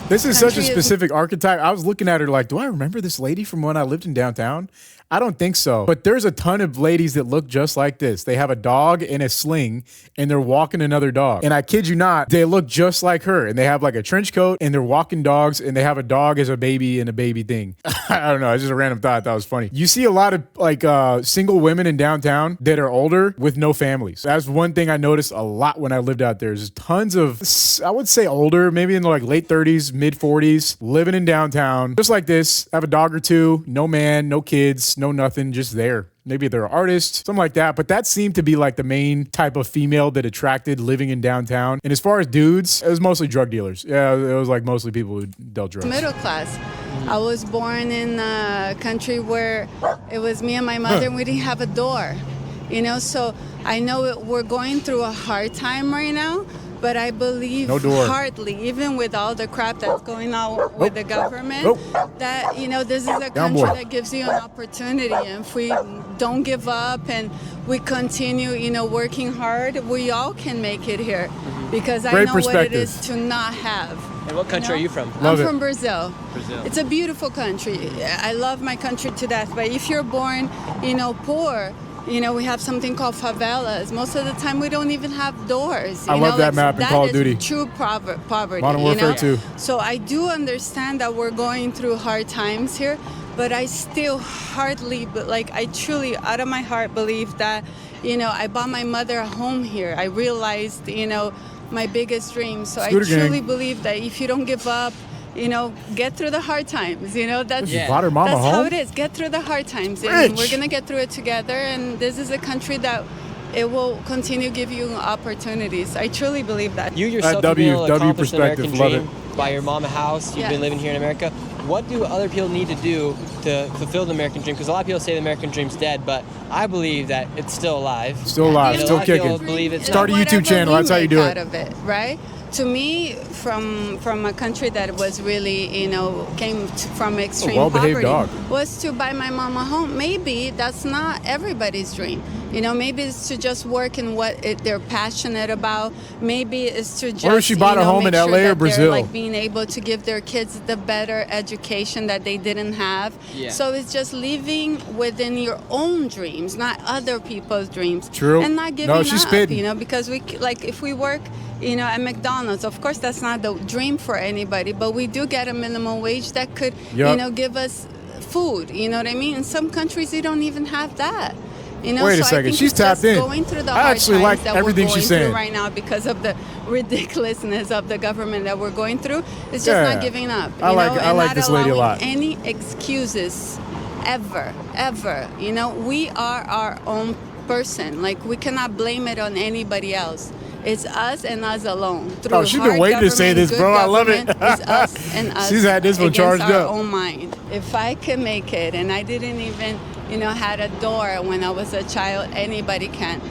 This is such a specific archetype. I was looking at her like, do I remember this lady from when I lived in downtown? I don't think so. But there's a ton of ladies that look just like this. They have a dog in a sling and they're walking another dog. And I kid you not, they look just like her. And they have like a trench coat and they're walking dogs and they have a dog as a baby and a baby thing. I don't know. It's just a random thought. That was funny. You see a lot of single women in downtown that are older with no families. That's one thing I noticed a lot when I lived out there. There's tons of, I would say older, maybe in the late 30s, mid 40s, living in downtown, just like this, have a dog or two, no man, no kids, no nothing, just there. Maybe they're an artist, something like that. But that seemed to be like the main type of female that attracted living in downtown. And as far as dudes, it was mostly drug dealers. Yeah, it was like mostly people who dealt drugs. Middle class. I was born in a country where it was me and my mother and we didn't have a door. So I know we're going through a hard time right now. But I believe hardly, even with all the crap that's going on with the government, that, this is a country that gives you an opportunity. And if we don't give up and we continue, working hard, we all can make it here. Because I know what it is to not have. And what country are you from? I'm from Brazil. It's a beautiful country. I love my country to death. But if you're born, poor, we have something called favelas. Most of the time, we don't even have doors. I love that map in Call of Duty. That is true poverty. Modern Warfare 2. So I do understand that we're going through hard times here, but I still hardly, I truly, out of my heart, believe that, I bought my mother a home here. I realized, my biggest dream. So I truly believe that if you don't give up, get through the hard times. That's how it is. Get through the hard times, and we're gonna get through it together. And this is a country that it will continue to give you opportunities. I truly believe that. You yourself have been able to accomplish the American dream, buy your mom a house. You've been living here in America. What do other people need to do to fulfill the American dream? Because a lot of people say the American dream's dead, but I believe that it's still alive. Still alive, still kicking. Start a YouTube channel. That's how you do it. Out of it, right? To me, from a country that was really, came from extreme poverty, was to buy my mom a home. Maybe that's not everybody's dream. Maybe it's to just work in what they're passionate about. Maybe it's to just, or if she bought a home in LA or Brazil. Like being able to give their kids the better education that they didn't have. Yeah. So it's just living within your own dreams, not other people's dreams. True. And not giving up, because if we work, at McDonald's, of course, that's not the dream for anybody, but we do get a minimum wage that could, give us food. You know what I mean? In some countries, they don't even have that. Wait a second, she's tapped in. Going through the I actually like everything she's saying right now because of the ridiculousness of the government that we're going through. It's just not giving up. I like this lady a lot. Any excuses, ever. We are our own person. We cannot blame it on anybody else. It's us and us alone. She's been waiting to say this, bro. I love it. It's us and us. She's had this one charged our up. Own mind. If I can make it, and I didn't even, had a door when I was a child, anybody can.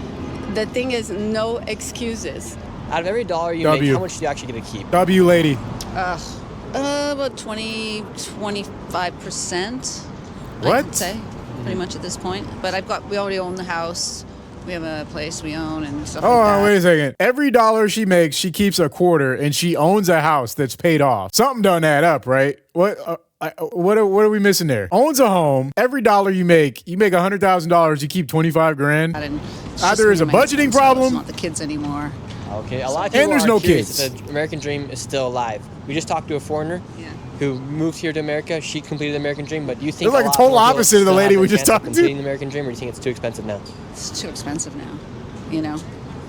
The thing is, no excuses. Out of every dollar you make, how much do you actually get to keep? W, lady. About 25%. What? I could say, pretty much at this point. But we already own the house. We have a place we own and stuff like that. Oh, wait a second. Every dollar she makes, she keeps a quarter, and she owns a house that's paid off. Something don't add up, right? What are we missing there? Owns a home. Every dollar you make $100,000. You keep 25 grand. Either is a budgeting problem. Not the kids anymore. Okay, a lot of And people there's are no curious kids. if the American dream is still alive. We just talked to a foreigner who moved here to America. She completed the American dream, but do you think They're like a lot a total more people opposite of the still lady have we a just chance of talked to? completing the American dream, or do you think it's too expensive now? It's too expensive now. You know,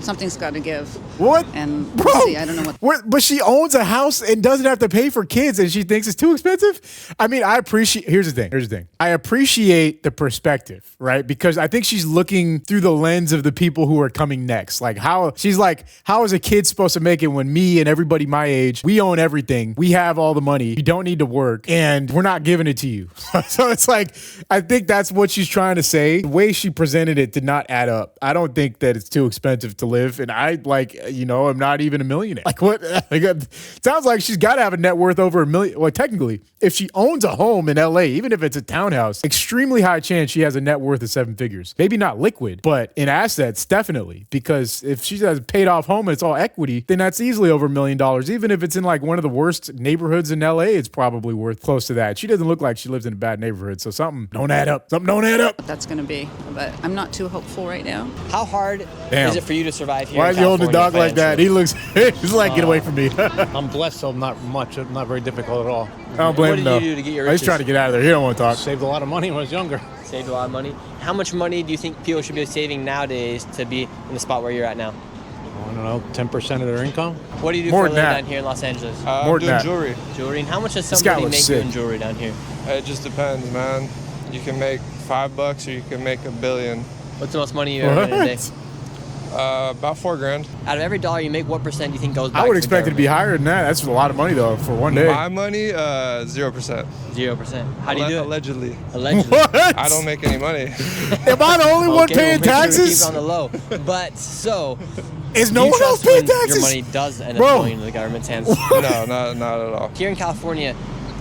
something's got to give. What? And Bro, we'll see. I don't know what. But she owns a house and doesn't have to pay for kids, and she thinks it's too expensive. I mean, I appreciate. Here's the thing. I appreciate the perspective, right? Because I think she's looking through the lens of the people who are coming next. Like how is a kid supposed to make it when me and everybody my age, we own everything, we have all the money, you don't need to work, and we're not giving it to you. So it's like, I think that's what she's trying to say. The way she presented it did not add up. I don't think that it's too expensive to live, and I I'm not even a millionaire. Like what? It sounds like she's got to have a net worth over $1 million. Well, technically, if she owns a home in LA, even if it's a townhouse, extremely high chance she has a net worth of 7 figures. Maybe not liquid, but in assets, definitely. Because if she has a paid off home and it's all equity, then that's easily over $1 million. Even if it's in like one of the worst neighborhoods in LA, it's probably worth close to that. She doesn't look like she lives in a bad neighborhood, so something don't add up. That's going to be, but I'm not too hopeful right now. How hard is it for you to survive here? Why in is he holding the dog California like that? He looks, he's like, get away from me. I'm blessed, so not much, not very difficult at all. I don't blame him though. What did you do to get your He's trying to get out of there. He don't want to talk. Saved a lot of money when I was younger. Saved a lot of money. How much money do you think people should be saving nowadays to be in the spot where you're at now? I don't know, 10% of their income. What do you do More for a than living that. down here in Los Angeles? More than that. Jewelry. Jewelry. And how much does This guy somebody looks make sick. doing jewelry down here? It just depends, man. You can make $5 or you can make $1 billion. What's the most money you ever made in a day? About $4,000. Out of every dollar you make, what percent do you think goes back I would to expect it to be government? higher than that. That's a lot of money though for one day. My money, 0%. 0%. How do you do it? Allegedly. Allegedly. What? I don't make any money. Am I the only one paying well, make sure we taxes? keep it on the low. But so, Is do no you one else trust paying when your taxes? money does end Bro. up going into the government's hands? No, not at all. Here in California,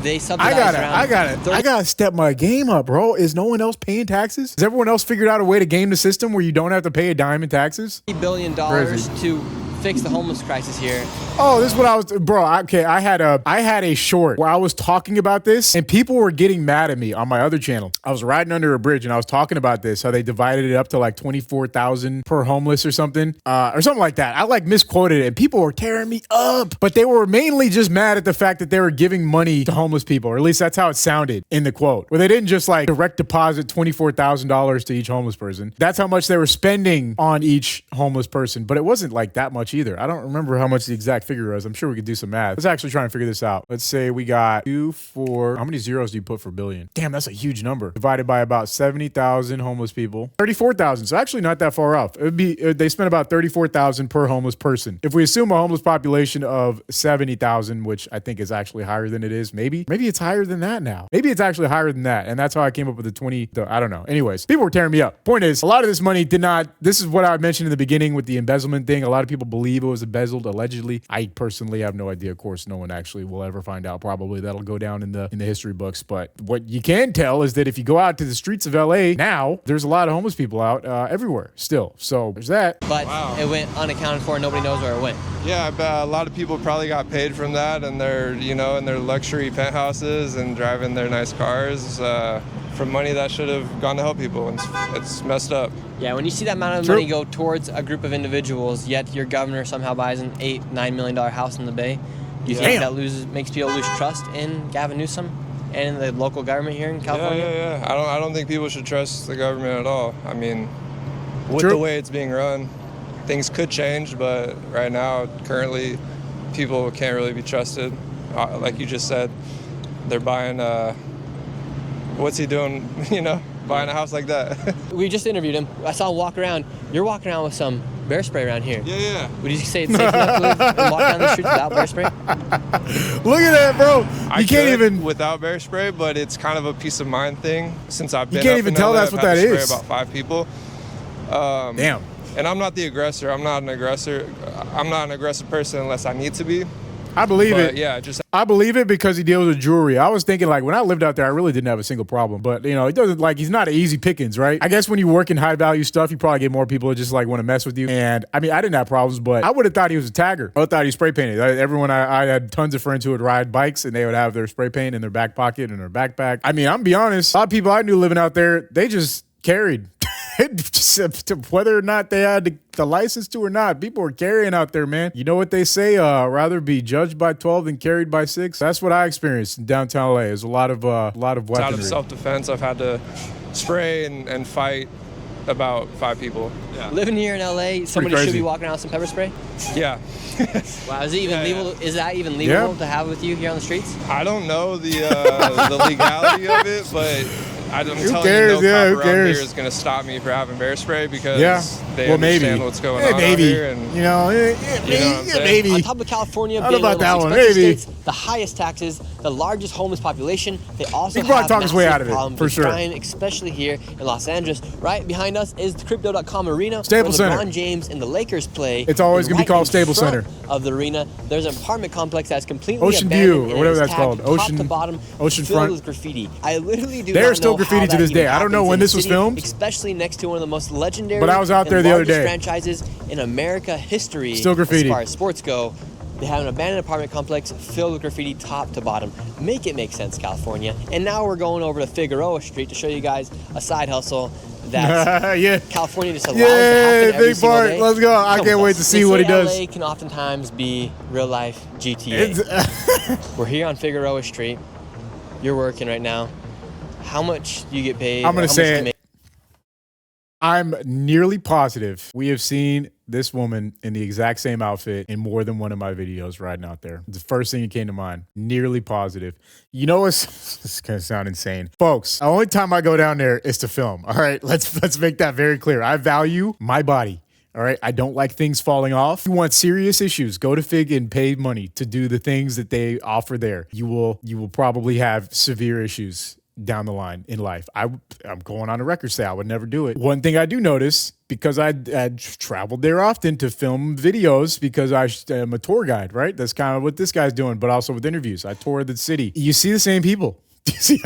they I subsidize around I gotta step my game up, bro. Is no one else paying taxes? Has everyone else figured out a way to game the system where you don't have to pay a dime in taxes? $30 billion Crazy. to fix the homeless crisis here. Oh, this is what I was, bro. Okay, I had a short where I was talking about this, and people were getting mad at me on my other channel. I was riding under a bridge, and I was talking about this, how they divided it up to like 24,000 per homeless or something like that. I like misquoted it, and people were tearing me up. But they were mainly just mad at the fact that they were giving money to homeless people, or at least that's how it sounded in the quote, where they didn't just like direct deposit $24,000 to each homeless person. That's how much they were spending on each homeless person, but it wasn't like that much either. I don't remember how much the exact figure was. I'm sure we could do some math. Let's actually try and figure this out. Let's say we got 2, 4. How many zeros do you put for billion? Damn, that's a huge number. Divided by about 70,000 homeless people. 34,000. So actually not that far off. It would be, they spent about 34,000 per homeless person. If we assume a homeless population of 70,000, which I think is actually higher than it is, maybe it's higher than that now. Maybe it's actually higher than that. And that's how I came up with I don't know. Anyways, people were tearing me up. Point is, a lot of this money this is what I mentioned in the beginning with the embezzlement thing. A lot of people believe it was embezzled allegedly. I personally have no idea. Of course, no one actually will ever find out. Probably that'll go down in the history books. But what you can tell is that if you go out to the streets of LA now, there's a lot of homeless people out everywhere still. So there's that. But it went unaccounted for and nobody knows where it went. Yeah, I bet a lot of people probably got paid from that, and they're, in their luxury penthouses and driving their nice cars from money that should have gone to help people. And it's messed up. Yeah, when you see that amount of money go towards a group of individuals, yet your governor somehow buys an $8-9 million house in the Bay, do you think that makes people lose trust in Gavin Newsom and in the local government here in California? Yeah. I don't think people should trust the government at all. I mean, with the way it's being run, things could change, but right now, currently, people can't really be trusted. Like you just said, they're buying, what's he doing, buying a house like that? We just interviewed him. I saw him walk around. You're walking around with some bear spray around here. Yeah. Would you say it's safe enough to live and walk down the streets without bear spray? Look at that, bro. You can't even without bear spray, but it's kind of a peace of mind thing. Since I've been, you can't even tell that's what that is. About 5 people. Damn. And I'm not the aggressor. I'm not an aggressive person unless I need to be. I believe it. Yeah, I believe it because he deals with jewelry. I was thinking, like, when I lived out there, I really didn't have a single problem. But, it doesn't, like, he's not easy pickings, right? I guess when you work in high value stuff, you probably get more people that just, like, want to mess with you. And, I mean, I didn't have problems, but I would have thought he was a tagger. I thought he spray painted. I had tons of friends who would ride bikes, and they would have their spray paint in their back pocket and their backpack. I mean, I'm going to be honest, a lot of people I knew living out there, they just carried. whether or not they had the license to or not, people were carrying out there, man. You know what they say? Rather be judged by 12 than carried by 6. That's what I experienced in downtown LA. There's a lot of weaponry. Out of self-defense, I've had to spray and fight about 5 people. Yeah. Living here in LA, somebody should be walking around with some pepper spray? Yeah. Wow, is it even legal? Is that even legal to have with you here on the streets? I don't know the legality of it, but I'm telling you, no cop around here is going to stop me for having bear spray because they understand what's going on out here. And, you know maybe. On top of California How being about one of the that most one? expensive Maybe. states, the highest taxes, the largest homeless population, they also He probably have talk his way massive out of it, problems for with sure. crime, especially here in Los Angeles. Right behind us is the Crypto.com Arena, Staples where Center. LeBron James and the Lakers play. It's always going to be called in Staples front Center. of the arena. There's an apartment complex that's completely Ocean abandoned View, and or whatever is that's tagged called. top Ocean- to bottom, Ocean filled front. with graffiti. I literally do There's not still know graffiti how to that this even day. I don't know happens when in the this was city, filmed. especially next to one of the most legendary But I was out there and the other largest day. franchises in America history. Still graffiti. As far as sports go, they have an abandoned apartment complex filled with graffiti top to bottom. Make it make sense, California. And now we're going over to Figueroa Street to show you guys a side hustle that California just allows to happen every big single part. day. Let's go. I Come can't with wait us. to see They what he say does. LA can oftentimes be real life GTA. We're here on Figueroa Street. You're working right now. How much do you get paid? I'm going or to how much say do you it. make? I'm nearly positive we have seen this woman in the exact same outfit in more than one of my videos riding out there. The first thing that came to mind. Nearly positive. You know what's this is gonna sound insane. Folks, the only time I go down there is to film. All right, let's make that very clear. I value my body. All right, I don't like things falling off. If you want serious issues, go to Fig and pay money to do the things that they offer there. You will probably have severe issues down the line in life. I'm going on a record say I would never do it. One thing I do notice, because I traveled there often to film videos because I'm a tour guide, right? That's kind of what this guy's doing, but also with interviews. I tour the city. You see the same people. You see,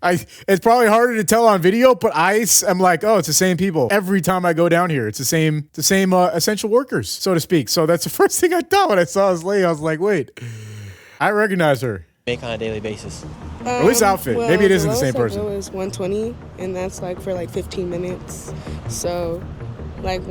it's probably harder to tell on video, but I'm like, oh, it's the same people every time I go down here. It's the same essential workers, so to speak. So that's the first thing I thought when I saw this lady. I was like, wait, I recognize her. Make on a daily basis? At least outfit. Well, Maybe it isn't the same lowest person. It was 120, and that's like for like 15 minutes. So, like,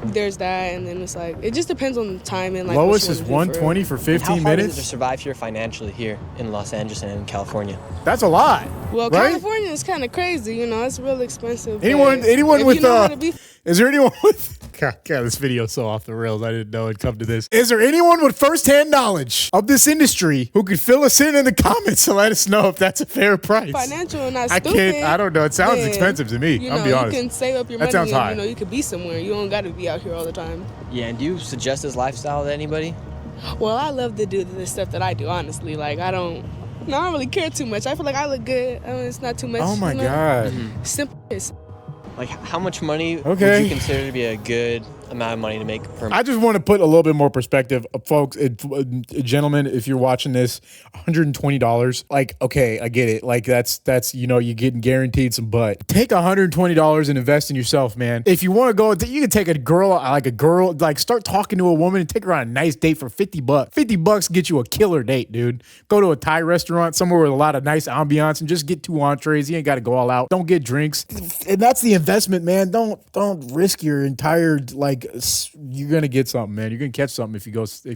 there's that, and then it's like it just depends on the time and like. Lowest is 120 for 15 How hard minutes. is it to survive here financially here in Los Angeles and in California? That's a lot. Well, right? California is kind of crazy, you know. It's real expensive. but Anyone if with you know how to be- is there anyone with God, this video's so off the rails. I didn't know it'd come to this. Is there anyone with firsthand knowledge of this industry who could fill us in the comments and let us know if that's a fair price? financial and not I stupid. can't. I don't know. It sounds then, expensive to me. You I'll know, be honest. you can save up your That money sounds and high. you know you could be somewhere. You don't got to be out here all the time. Yeah, and do you suggest this lifestyle to anybody? Well, I love to do the stuff that I do. Honestly, like I don't really care too much. I feel like I look good. I mean, it's not too much. Oh my you know? God. Simple. Like, how much money would Okay. you consider to be a good amount of money to make per month? I just want to put a little bit more perspective, folks. Gentlemen, if you're watching this, $120. Like, okay, I get it. Like that's you're getting guaranteed some butt. Take $120 and invest in yourself, man. If you want to go, you can take a girl, like start talking to a woman and take her on a nice date for $50. $50 get you a killer date, dude. Go to a Thai restaurant somewhere with a lot of nice ambiance and just get 2 entrees. You ain't got to go all out. Don't get drinks, and that's the investment, man. Don't risk your entire you're gonna get something, man. You're gonna catch something if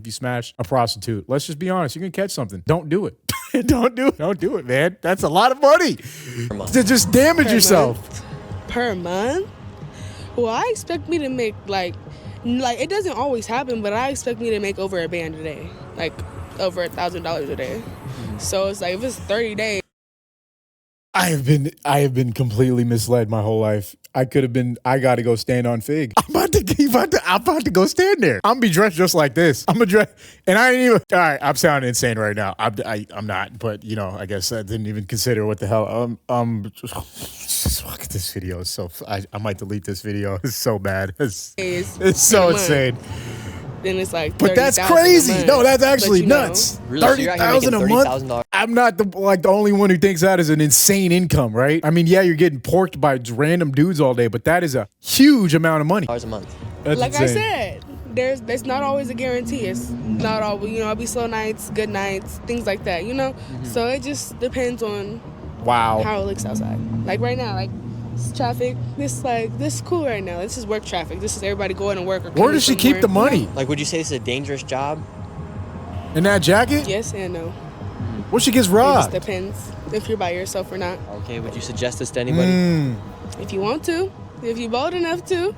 you smash a prostitute. Let's just be honest. You're gonna catch something. Don't do it. Don't do it, man. That's a lot of money to just damage yourself. Per month? Well, I expect me to make like it doesn't always happen, but I expect me to make over $1 band a day, like over $1,000 a day. So it's like if it's 30 days. I have been completely misled my whole life. I got to go stand on Fig. I'm about to go stand there. I'm gonna be dressed just like this. I'm gonna dress, and I ain't even. All right, I'm sounding insane right now. I'm not, but I guess I didn't even consider what the hell. Look at this video. It's so. I might delete this video. It's so bad. It's so insane. Then it's like, but that's crazy. No, that's actually nuts. Really? So $30,000 a month. I'm not the only one who thinks that is an insane income, right? I mean, yeah, you're getting porked by random dudes all day, but that is a huge amount of money. $1 a month. That's like insane. I said, there's not always a guarantee. It's not always, it'll be slow nights, good nights, things like that, So it just depends on how it looks outside. Like right now, like It's traffic. This is cool right now. This is work traffic. This is everybody going to work. Or Where does she keep the money? Like, would you say this is a dangerous job? In that jacket? Yes and no. What she gets It robbed? just depends if you're by yourself or not. Okay, would you suggest this to anybody? If you want to, if you're bold enough to.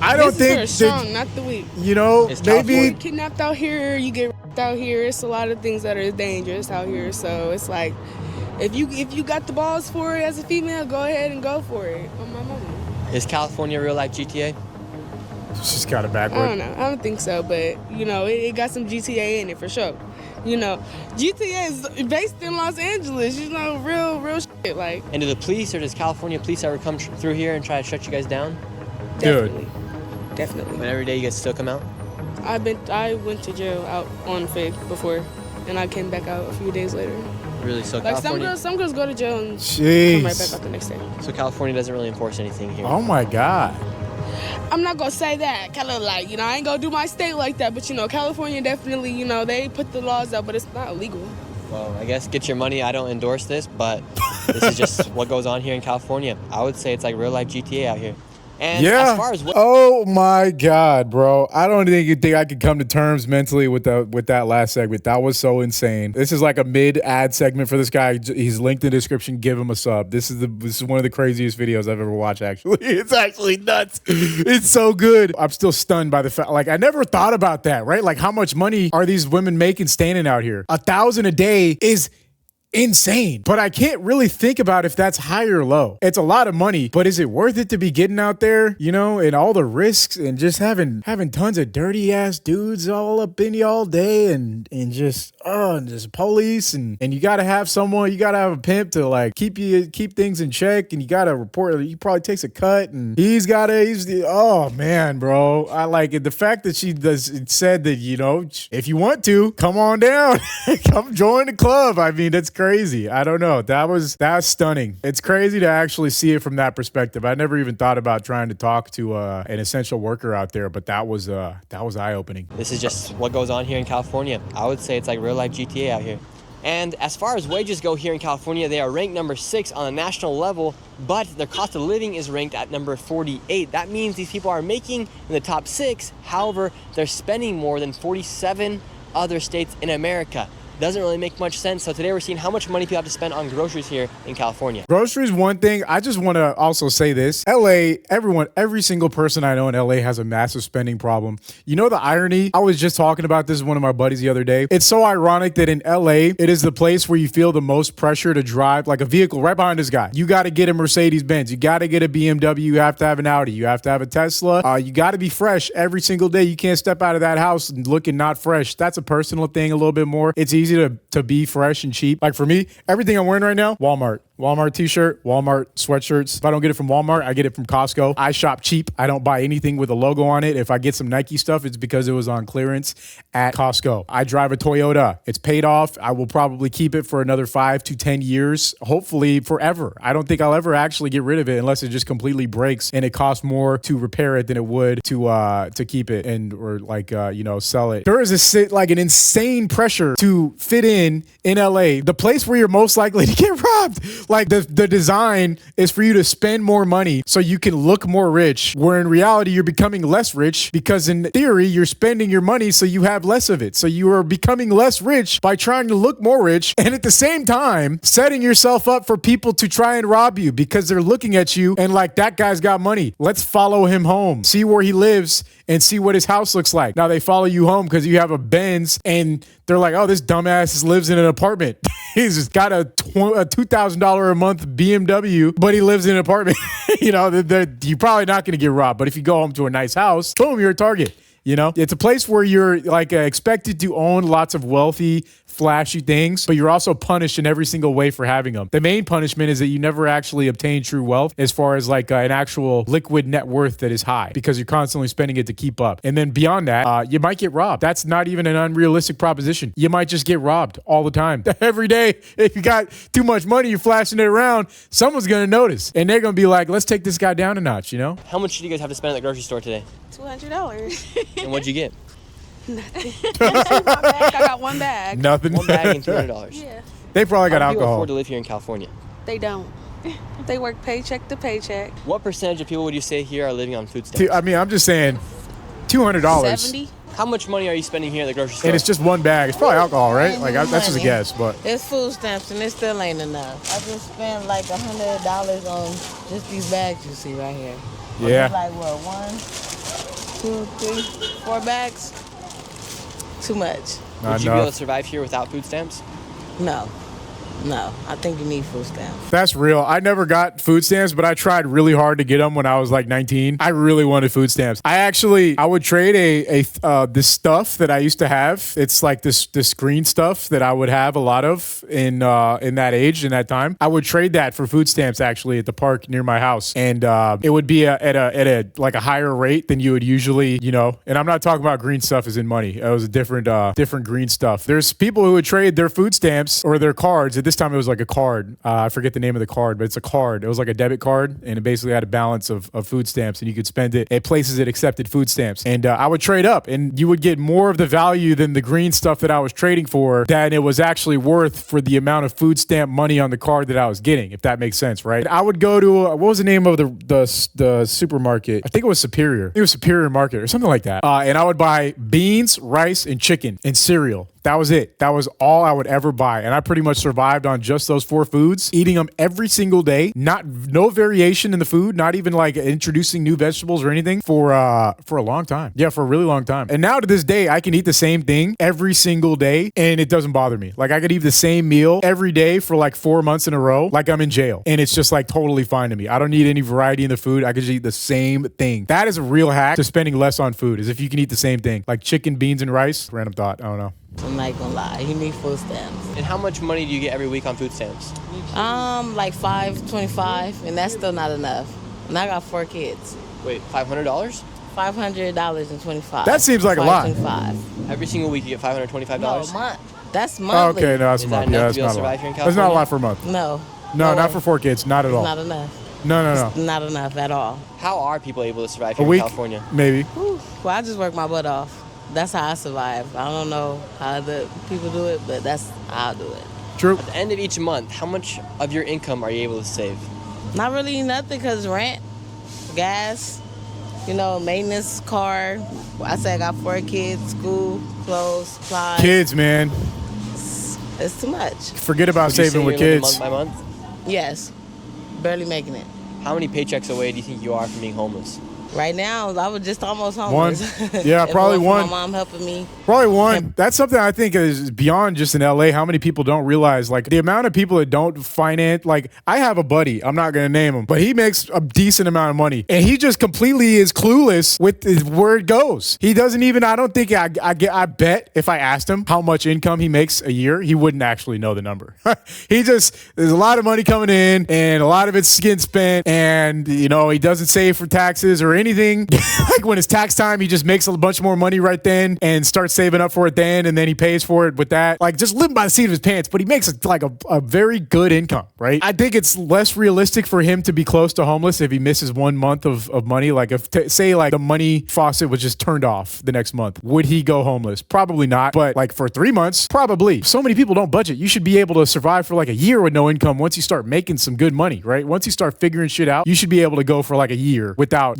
I don't this think is for the strong, not the weak. You know, maybe You get kidnapped out here, you get raped out here. It's a lot of things that are dangerous out here. So it's like, if you got the balls for it as a female, go ahead and go for it. On my mama. Is California real life GTA? She's got it backward. I don't know. I don't think so, but you know, it got some GTA in it for sure. You know, GTA is based in Los Angeles. You know, real shit. Like, And do the police or does California police ever come through here and try to shut you guys down? Definitely. But every day you guys still come out? I went to jail out on FIG before, and I came back out a few days later. Really? So Like California, some girls go to jail and Jeez. come right back out the next day. so California doesn't really enforce anything here. Oh my God. I'm not gonna say that. Kind of like, you know, I ain't gonna do my state like that, but you know, California definitely, you know, they put the laws out, but it's not illegal. Well, I guess get your money. I don't endorse this, but this is just what goes on here in California. I would say it's like real life GTA out here. And Yeah. as far as what Oh my God, bro. I don't think I could come to terms mentally with that last segment. That was so insane. This is like a mid-ad segment for this guy. He's linked in the description. Give him a sub. This is one of the craziest videos I've ever watched, actually. It's actually nuts. It's so good. I'm still stunned by the fact, like, I never thought about that, right? Like, how much money are these women making standing out here? $1,000 a day is insane, but I can't really think about if that's high or low. It's a lot of money, but is it worth it to be getting out there, you know, and all the risks and just having tons of dirty ass dudes all up in you all day and just police and you gotta have someone, you gotta have a pimp to like keep things in check, and you gotta report. He probably takes a cut, and oh man, bro. I like it. The fact that it said that, you know, if you want to, come on down, come join the club. I mean, that's crazy. I don't know. That's stunning. It's crazy to actually see it from that perspective. I never even thought about trying to talk to an essential worker out there, but that was eye-opening. this is just what goes on here in California. I would say it's like real life GTA out here. And as far as wages go here in California, they are ranked number 6 on a national level, but their cost of living is ranked at number 48. That means these people are making in the top 6. However, they're spending more than 47 other states in America. Doesn't really make much sense. So today we're seeing how much money people have to spend on groceries here in California. Groceries, one thing. I just want to also say this. LA, every single person I know in LA has a massive spending problem. You know the irony? I was just talking about this with one of my buddies the other day. It's so ironic that in LA, it is the place where you feel the most pressure to drive like a vehicle right behind this guy. You got to get a Mercedes-Benz. You got to get a BMW. You have to have an Audi. You have to have a Tesla. You got to be fresh every single day. You can't step out of that house and looking not fresh. That's a personal thing a little bit more. It's easy to be fresh and cheap. Like for me, everything I'm wearing right now, Walmart t-shirt, Walmart sweatshirts. If I don't get it from Walmart, I get it from Costco. I shop cheap. I don't buy anything with a logo on it. If I get some Nike stuff, it's because it was on clearance at Costco. I drive a Toyota. It's paid off. I will probably keep it for another 5 to 10 years, hopefully forever. I don't think I'll ever actually get rid of it unless it just completely breaks and it costs more to repair it than it would to keep it or sell it. There is an insane pressure to fit in LA, the place where you're most likely to get robbed. Like the design is for you to spend more money so you can look more rich, where in reality you're becoming less rich because in theory you're spending your money so you have less of it. So you are becoming less rich by trying to look more rich and at the same time setting yourself up for people to try and rob you because they're looking at you and like, that guy's got money. Let's follow him home, see where he lives and see what his house looks like. Now they follow you home because you have a Benz and they're like, oh, this dumbass lives in an apartment. He's just got a $2,000 a month BMW, but he lives in an apartment. You know, you're probably not going to get robbed. But if you go home to a nice house, boom, you're a target. You know, it's a place where you're like expected to own lots of wealthy, flashy things, but you're also punished in every single way for having them. The main punishment is that you never actually obtain true wealth as far as like an actual liquid net worth that is high because you're constantly spending it to keep up. And then beyond that, you might get robbed. That's not even an unrealistic proposition. You might just get robbed all the time. Every day, if you got too much money, you're flashing it around, someone's going to notice. And they're going to be like, let's take this guy down a notch, you know? How much did you guys have to spend at the grocery store today? $200. And what'd you get? Nothing. I got one bag. Nothing. One bag and $200. Yeah. They probably got How do people alcohol. afford to live here in California? They don't. They work paycheck to paycheck. What percentage of people would you say here are living on food stamps? I mean, I'm just saying $200. 70. How much money are you spending here at the grocery store? And it's just one bag. It's probably alcohol, right? Like, that's just a guess, but. It's food stamps and it still ain't enough. I just spent like $100 on just these bags you see right here. Yeah. It's like what, 1, 2, 3, 4 bags? Too much. Would you be able to survive here without food stamps? No. No, I think you need food stamps. That's real. I never got food stamps, but I tried really hard to get them when I was like 19. I really wanted food stamps. I would trade this stuff that I used to have. It's like this green stuff that I would have a lot of in that age, in that time. I would trade that for food stamps actually at the park near my house, and it would be at a higher rate than you would usually, you know. And I'm not talking about green stuff as in money. It was a different green stuff. There's people who would trade their food stamps or their cards. At this time, it was like a card. I forget the name of the card, but it's a card. It was like a debit card, and it basically had a balance of food stamps, and you could spend it at places that accepted food stamps. And I would trade up, and you would get more of the value than the green stuff that I was trading for than it was actually worth for the amount of food stamp money on the card that I was getting, if that makes sense, right? I would go to, what was the name of the supermarket? I think it was Superior. I think it was Superior Market or something like that. And I would buy beans, rice, and chicken, and cereal. That was it. That was all I would ever buy. And I pretty much survived on just those 4 foods, eating them every single day. No variation in the food, not even like introducing new vegetables or anything for a long time. Yeah, for a really long time. And now to this day, I can eat the same thing every single day and it doesn't bother me. Like I could eat the same meal every day for like 4 months in a row, like I'm in jail. And it's just like totally fine to me. I don't need any variety in the food. I could just eat the same thing. That is a real hack to spending less on food, is if you can eat the same thing. Like chicken, beans, and rice. Random thought. I don't know. I'm not gonna lie, you need food stamps. And how much money do you get every week on food stamps? Like $5.25, and that's still not enough. And I got 4 kids. Wait, $500? $500.25. That seems like a lot. Every single week you get $525? No, month. That's monthly. Okay, no, that's a month. Yeah, that's not a lot. That's not a lot for a month. No. No, not for 4 kids. Not at all. Not enough. No. It's not enough at all. How are people able to survive here a week, in California? Maybe. Well, I just work my butt off. That's how I survive. I don't know how other people do it, but that's how I do it. True. At the end of each month, how much of your income are you able to save? Not really nothing, because rent, gas, maintenance, car. I said I got 4 kids, school, clothes, supplies. Kids, man. It's too much. Forget about saving with kids. Month by month? Yes. Barely making it. How many paychecks away do you think you are from being homeless? Right now, I was just almost homeless. 1. Yeah, probably 1. My mom helping me. Probably 1. That's something I think is beyond just in LA. How many people don't realize, like, the amount of people that don't finance. Like, I have a buddy, I'm not going to name him, but he makes a decent amount of money. And he just completely is clueless with where it goes. He doesn't even, I don't think, I bet if I asked him how much income he makes a year, he wouldn't actually know the number. There's a lot of money coming in, and a lot of it's getting spent, and, he doesn't save for taxes or anything. Like when it's tax time, he just makes a bunch more money right then and starts saving up for it then, and then he pays for it with that. Like just living by the seat of his pants, but he makes a very good income, right? I think it's less realistic for him to be close to homeless if he misses 1 month of money. Like if say like the money faucet was just turned off the next month, would he go homeless? Probably not. But like for 3 months, probably. So many people don't budget. You should be able to survive for like a year with no income once you start making some good money, right? Once you start figuring shit out, you should be able to go for like a year without,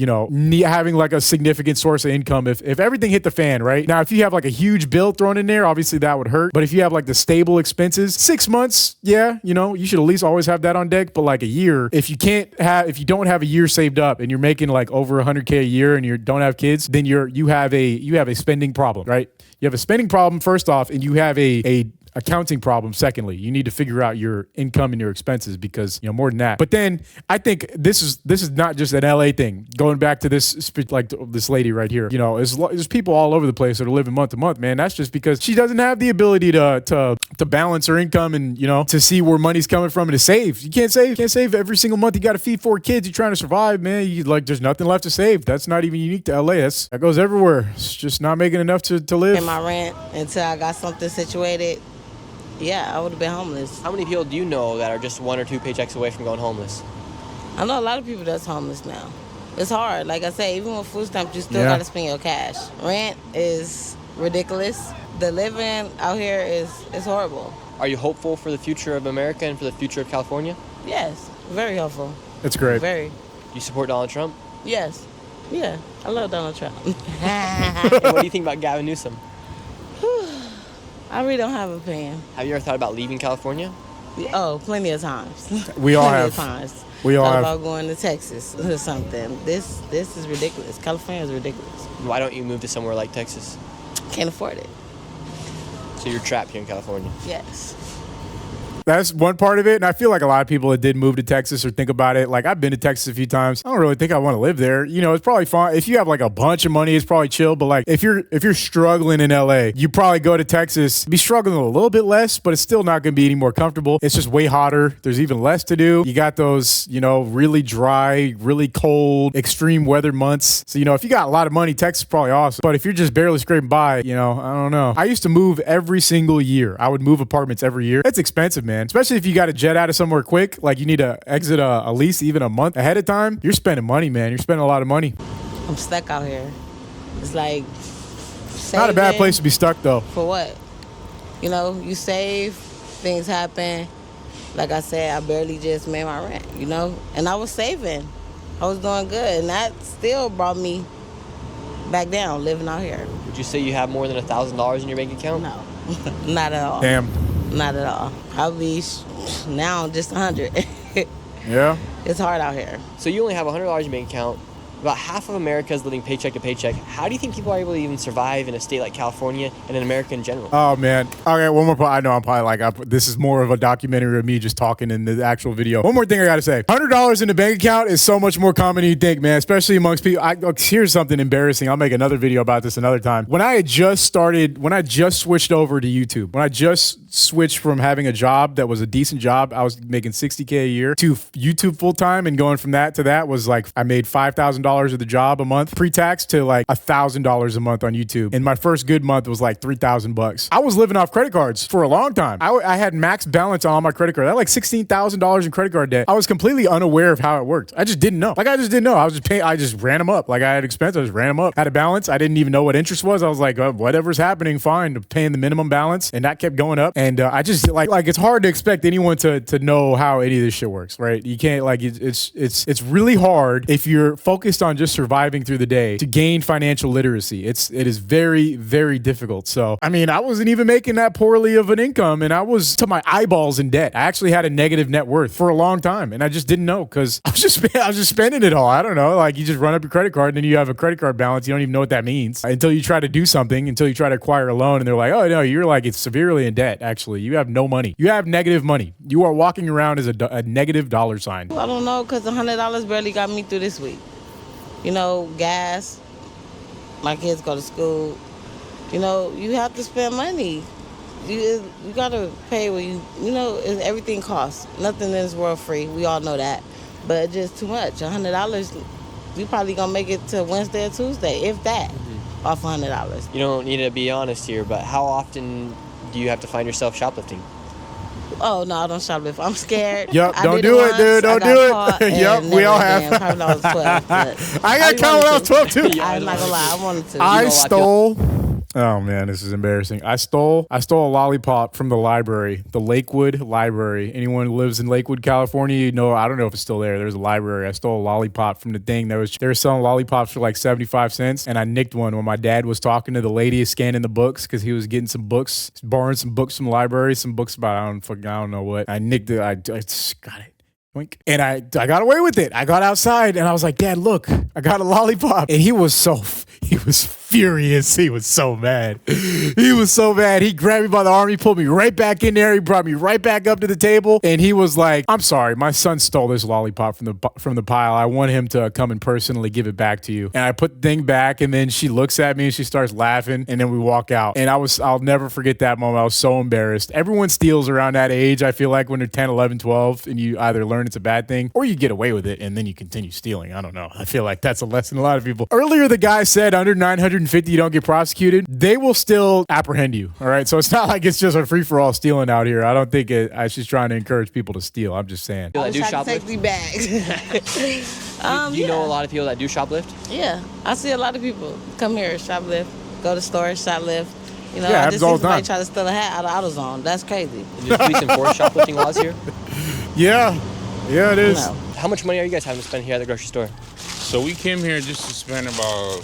having like a significant source of income if everything hit the fan, right? Now, if you have like a huge bill thrown in there, obviously that would hurt. But if you have like the stable expenses, 6 months, yeah, you should at least always have that on deck. But like a year, if you don't have a year saved up and you're making like over $100K a year and you don't have kids, then you have a spending problem, right? You have a spending problem first off, and you have a accounting problem. Secondly, you need to figure out your income and your expenses, because more than that. But then I think this is not just an LA thing. Going back to this, like this lady right here, there's people all over the place that are living month to month, man. That's just because she doesn't have the ability to balance her income and to see where money's coming from and to save. You can't save every single month. You got to feed 4 kids. You're trying to survive, man. There's nothing left to save. That's not even unique to LA. That goes everywhere. It's just not making enough to live. And my rent until I got something situated. Yeah, I would have been homeless. How many people do you know that are just 1 or 2 paychecks away from going homeless? I know a lot of people that's homeless now. It's hard. Like I say, even with food stamps, you still got to spend your cash. Rent is ridiculous. The living out here is horrible. Are you hopeful for the future of America and for the future of California? Yes, very helpful. That's great. Very. You support Donald Trump? Yes. Yeah, I love Donald Trump. And what do you think about Gavin Newsom? I really don't have an opinion. Have you ever thought about leaving California? Oh, plenty of times. We all plenty have. Of times. We all thought have. about going to Texas or something. This is ridiculous. California is ridiculous. Why don't you move to somewhere like Texas? Can't afford it. So you're trapped here in California? Yes. That's one part of it. And I feel like a lot of people that did move to Texas or think about it, like I've been to Texas a few times. I don't really think I want to live there. You know, it's probably fun. If you have like a bunch of money, it's probably chill. But like if you're struggling in LA, you probably go to Texas, be struggling a little bit less, but it's still not going to be any more comfortable. It's just way hotter. There's even less to do. You got those, you know, really dry, really cold, extreme weather months. So, you know, if you got a lot of money, Texas is probably awesome. But if you're just barely scraping by, you know, I don't know. I used to move every single year. I would move apartments every year. It's expensive, man. Especially if you got to jet out of somewhere quick, like you need to exit a lease even a month ahead of time. You're spending money, man. You're spending a lot of money. I'm stuck out here. It's like Not a bad place to be stuck, though. For what? You know, you save, things happen. Like I said, I barely just made my rent, you know? And I was saving. I was doing good. And that still brought me back down, living out here. Would you say you have more than $1,000 in your bank account? No, not at all. Damn. Not at all. Probably now just 100. Yeah. It's hard out here. So you only have $100 in your bank account. About half of America is living paycheck to paycheck. How do you think people are able to even survive in a state like California and in America in general? Oh, man. Okay, one more point. I know I'm probably like, this is more of a documentary of me just talking in the actual video. One more thing I got to say. $100 in the bank account is so much more common than you think, man, especially amongst people. Here's something embarrassing. I'll make another video about this another time. When I just switched over to YouTube, when I just switched from having a job that was a decent job, I was making $60K a year, to YouTube full time, and going from that to that was like, I made $5,000 of the job a month pre-tax to like $1,000 a month on YouTube. And my first good month was like $3,000. I was living off credit cards for a long time. I had max balance on all my credit cards. I had like $16,000 in credit card debt. I was completely unaware of how it worked. I just didn't know. I was just paying. I just ran them up. Like I had expenses. I just ran them up. Had a balance. I didn't even know what interest was. I was like, whatever's happening, fine. Paying the minimum balance, and that kept going up. And I just like it's hard to expect anyone to know how any of this shit works, right? You can't it's really hard if you're focused on just surviving through the day to gain financial literacy. It is very, very difficult. So, I mean, I wasn't even making that poorly of an income, and I was to my eyeballs in debt. I actually had a negative net worth for a long time, and I just didn't know because I was just spending it all. I don't know. Like you just run up your credit card, and then you have a credit card balance. You don't even know what that means until you try to do something, until you try to acquire a loan, and they're like, oh no, you're like it's severely in debt. Actually, you have no money. You have negative money. You are walking around as a negative dollar sign. I don't know, because $100 barely got me through this week. You know, gas, my kids go to school. You know, you have to spend money. You got to pay what you know, everything costs. Nothing in this world free. We all know that. But it's just too much. $100, you probably going to make it to Wednesday or Tuesday, if that, off $100. You don't need to be honest here, but how often do you have to find yourself shoplifting? Oh, no, I don't shoplift. I'm scared. Yep, don't do it, dude. Don't do it. Yep, we all have. Probably I was 12. I got caught when I was 12, too. I'm not going to lie. I wanted to. I stole... Oh man, this is embarrassing. I stole a lollipop from the library, the Lakewood Library. Anyone who lives in Lakewood, California, you know, I don't know if it's still there. There's a library. I stole a lollipop from the thing they were selling lollipops for like 75 cents, and I nicked one when my dad was talking to the lady scanning the books because he was getting some books, borrowing some books from the library, some books about I don't know what. I nicked it. I just got it. And I got away with it. I got outside and I was like, Dad, look, I got a lollipop. And he was furious. He was so mad. He was so mad. He grabbed me by the arm. He pulled me right back in there. He brought me right back up to the table. And he was like, I'm sorry. My son stole this lollipop from the pile. I want him to come and personally give it back to you. And I put the thing back, and then she looks at me and she starts laughing. And then we walk out. And I'll never forget that moment. I was so embarrassed. Everyone steals around that age. I feel like when they're 10, 11, 12, and you either learn it's a bad thing or you get away with it and then you continue stealing. I don't know. I feel like that's a lesson a lot of people. Earlier, the guy said under 950 you don't get prosecuted. They will still apprehend you. All right. So it's not like it's just a free for all stealing out here. I don't think she's trying to encourage people to steal. I'm just saying. I do shoplift. Take me back. Do you know a lot of people that do shoplift? Yeah, I see a lot of people come here shoplift, go to stores, shoplift. You know, yeah, I just see somebody try to steal a hat out of AutoZone. That's crazy. And there's police enforce shoplifting laws here? Yeah. Yeah, it is. No. How much money are you guys having to spend here at the grocery store? So we came here just to spend about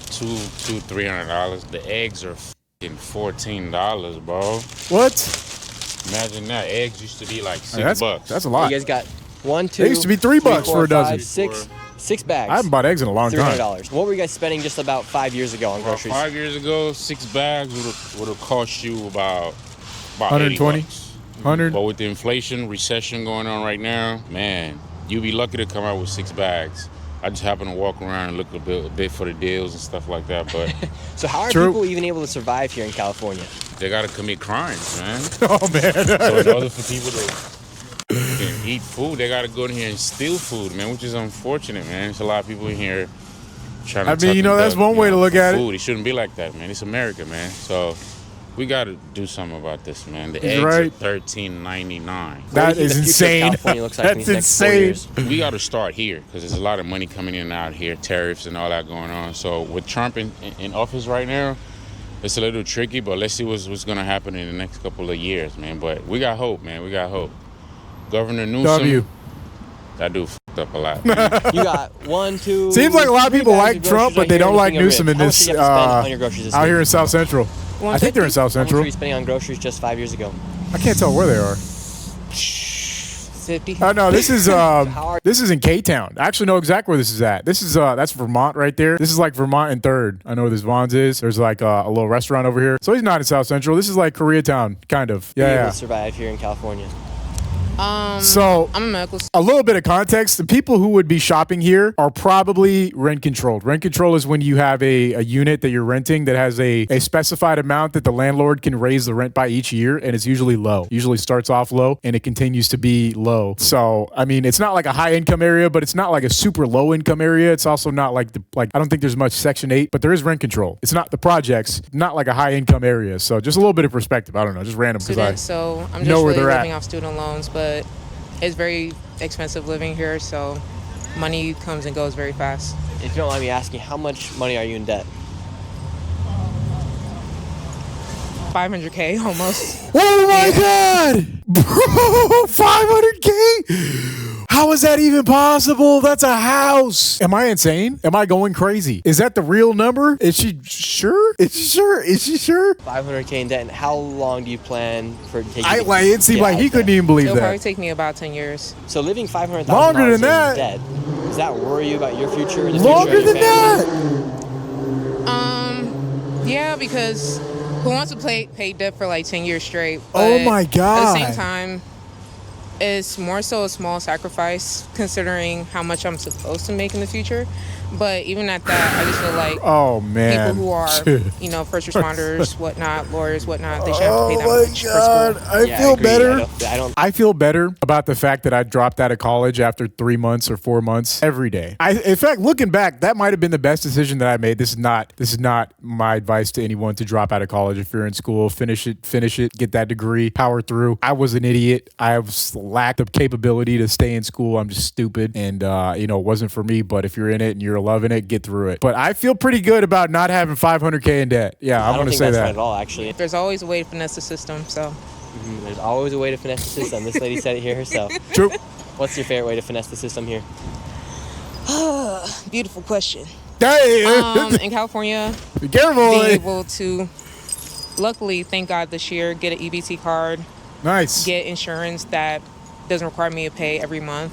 $300. The eggs are fucking $14, bro. What? Imagine that. Eggs used to be like $6. That's a lot. You guys got 1, 2. They used to be $3 for a dozen. 6 bags. I haven't bought eggs in a long time. $300. What were you guys spending just about 5 years ago on groceries? 5 years ago, 6 bags would have cost you about 120, 100. But with the inflation, recession going on right now, man, you'd be lucky to come out with 6 bags. I just happen to walk around and look a bit for the deals and stuff like that. But so how are people even able to survive here in California? They got to commit crimes, man. Oh man! So in order for people to eat food, they got to go in here and steal food, man, which is unfortunate, man. There's a lot of people in here trying to. I mean, that's one way to look at it. It shouldn't be like that, man. It's America, man. So we got to do something about this, man. The He's eggs right. are $13.99. That is insane. That's insane. We got to start here because there's a lot of money coming in and out here, tariffs and all that going on. So with Trump in office right now, it's a little tricky, but let's see what's going to happen in the next couple of years, man. But we got hope, man. We got hope. Governor Newsom, that dude fucked up a lot. You got 1, 2. Seems like a lot of people like Trump, but they don't like Newsom in How much this. did you have to spend on your groceries this Out week? here in South Central. I think they're in South How much Central. were you spending on groceries just 5 years ago? I can't tell where they are. 50. Oh no, this is in K-Town. I actually know exactly where this is at. This is that's Vermont right there. This is like Vermont and 3rd. I know where this Vaughn's is. There's like a little restaurant over here. So he's not in South Central. This is like Koreatown, kind of. Be able Yeah. to survive here in California. So I'm a medical. A little bit of context: the people who would be shopping here are probably rent controlled. Rent control is when you have a unit that you're renting that has a specified amount that the landlord can raise the rent by each year, and it's usually low. Usually starts off low and it continues to be low. So I mean, it's not like a high income area, but it's not like a super low income area. It's also not like I don't think there's much Section 8, but there is rent control. It's not the projects, not like a high income area. So just a little bit of perspective. I don't know, just random because I So I'm know just where really they're living at. off student loans, but it's very expensive living here, so money comes and goes very fast. If you don't mind me asking, how much money are you in debt? $500K almost. Oh my God! Bro, 500K? How is that even possible? That's a house. Am I insane? Am I going crazy? Is that the real number? Is she sure? Is she sure? 500K in debt, and how long do you plan for taking? It seemed like he couldn't even believe It'll probably that. take me about 10 years. So living $500,000 Longer than in that. debt, does that worry you about your future? And the Longer future of your than family? Yeah, because who wants to pay debt for like 10 years straight? Oh But my God. At the same time, it's more so a small sacrifice considering how much I'm supposed to make in the future. But even at that, I just feel like Oh man. people who are, first responders, whatnot, lawyers, whatnot, they shouldn't have to pay that much for God, school. I feel agree. better. I I feel better about the fact that I dropped out of college after 3 months or 4 months every day. In fact, looking back, that might have been the best decision that I made. This is not my advice to anyone to drop out of college. If you're in school, finish it, get that degree, power through. I was an idiot. I lacked the capability to stay in school. I'm just stupid, and it wasn't for me. But if you're in it and you're loving it, get through it. But I feel pretty good about not having 500K in debt. Yeah, I'm I going don't to think say that's that. right at all, actually. There's always a way to finesse the system, so. There's always a way to finesse the system. This lady said it here herself. True. What's your favorite way to finesse the system here? Beautiful question. Hey. In California, Be careful. being able to, luckily, thank God this year, get an EBT card. Nice. Get insurance that doesn't require me to pay every month.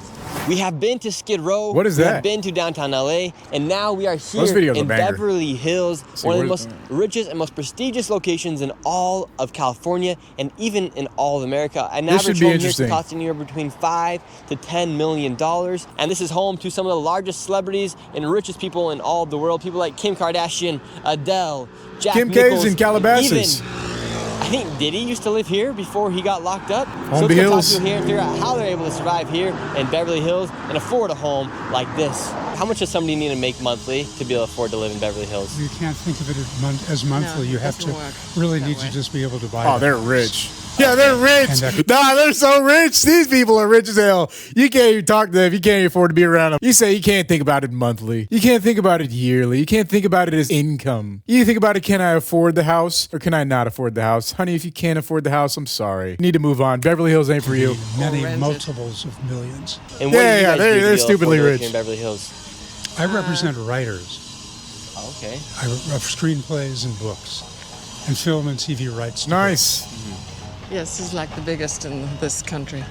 We have been to Skid Row. What is We that? have been to downtown LA, and now we are here Those videos are in banger. Beverly Hills, See, one of the where's- most richest and most prestigious locations in all of California, and even in all of America. An This should average be home here interesting. is costing anywhere between $5 to $10 million, and this is home to some of the largest celebrities and richest people in all of the world. People like Kim Kardashian, Adele, Jack Kim K's Nicholls, in Calabasas. even, I think Diddy used to live here before he got locked up. On So the let's go talk hills. to him here and figure out how they're able to survive here in Beverly Hills and afford a home like this. How much does somebody need to make monthly to be able to afford to live in Beverly Hills? You can't think of it as monthly. No, you have to doesn't work really that need way. to just be able to buy Oh, it. they're rich. Yeah, they're rich. Nah, they're so rich. These people are rich as hell. You can't even talk to them. You can't even afford to be around them. You say you can't think about it monthly. You can't think about it yearly. You can't think about it as income. You think about it, can I afford the house or can I not afford the house? Honey, if you can't afford the house, I'm sorry. You need to move on. Beverly Hills ain't for you. Many multiples of millions. And what do you guys do they're to stupidly afford rich. here in Beverly Hills? I represent writers. Okay. Of screenplays and books and film and TV rights. Nice. Yes, he's like the biggest in this country.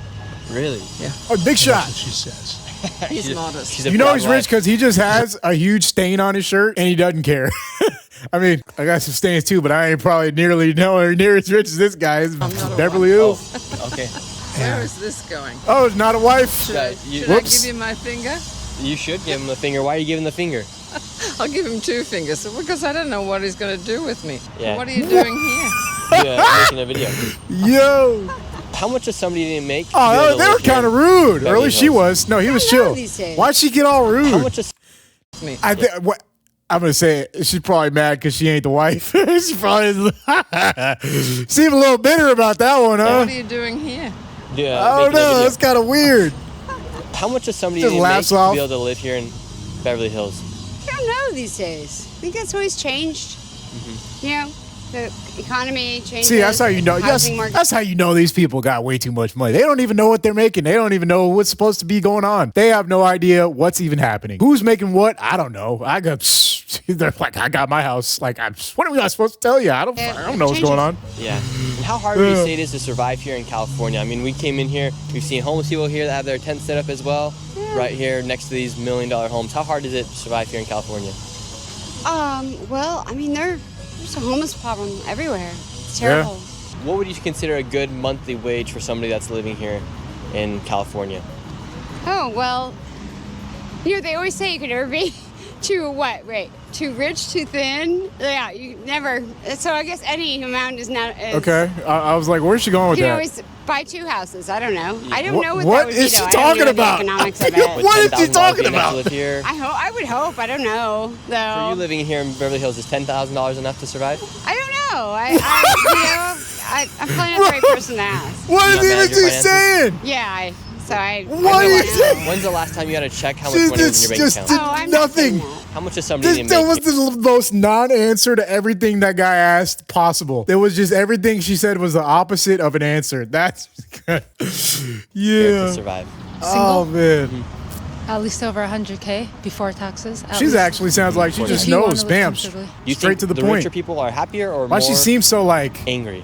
Really? Yeah. Oh, big shot. That's what she says. He's modest. You know he's rich because he just has a huge stain on his shirt and he doesn't care. I mean, I got some stains too, but I ain't probably nearly nowhere near as rich as this guy is. Beverly Hills. Oh, okay. Where is this going? Oh, it's not a wife. Should I Whoops. give you my finger? You should give him the finger. Why are you giving the finger? I'll give him 2 fingers because I don't know what he's going to do with me. Yeah. What are you doing here? Making a video. Yo. How much does somebody make? Oh, they were kind of rude. Or at least she was. No, he was chill. Why'd she get all rude? How much is I think what I'm gonna say it, she's probably mad because she ain't the wife. She probably seemed a little bitter about that one, huh? What are you doing here? Yeah. I don't know. That's kind of weird. How much does somebody Just make laughs to off. be able to live here in Beverly Hills? I don't know these days. I think that's always changed. You know, the economy changes. See, that's how you know. Yes, housing market. that's how you know these people got way too much money. They don't even know what they're making. They don't even know what's supposed to be going on. They have no idea what's even happening. Who's making what? I don't know. I got. They're like, I got my house. Like, what are we not supposed to tell you? I don't know what's going on. Yeah. And how hard would you say it is to survive here in California? I mean, we came in here. We've seen homeless people here that have their tents set up as well, right here next to these $1 million homes. How hard is it to survive here in California? Well, I mean, there's a homeless problem everywhere. It's terrible. What would you consider a good monthly wage for somebody that's living here in California? Oh, well, you know, they always say you can never be too rich, too thin. Yeah, you never. So I guess any amount is not. Okay. I was like, where's she going with You can that? always buy 2 houses. I don't know. I don't know What what that would is be, she though. I talking don't know about? the economics of it. What is she talking enough about? to live here? I would hope. I don't know, though. For you living here in Beverly Hills, is $10,000 enough to survive? I don't know. I'm probably not the right person to ask. What is even she saying? Yeah, I What are you saying? When's the last time you had to check how much money was in your bank account? I'm nothing. How much does somebody That make? was the most non-answer to everything that guy asked possible. There was just everything she said was the opposite of an answer. That's to yeah. survive? Oh man, At least over 100K before taxes. At she least. actually sounds like she If just you wanna knows. live Bam, comfortably. You straight think to the the point. richer people are happier or Why more she seems so like angry?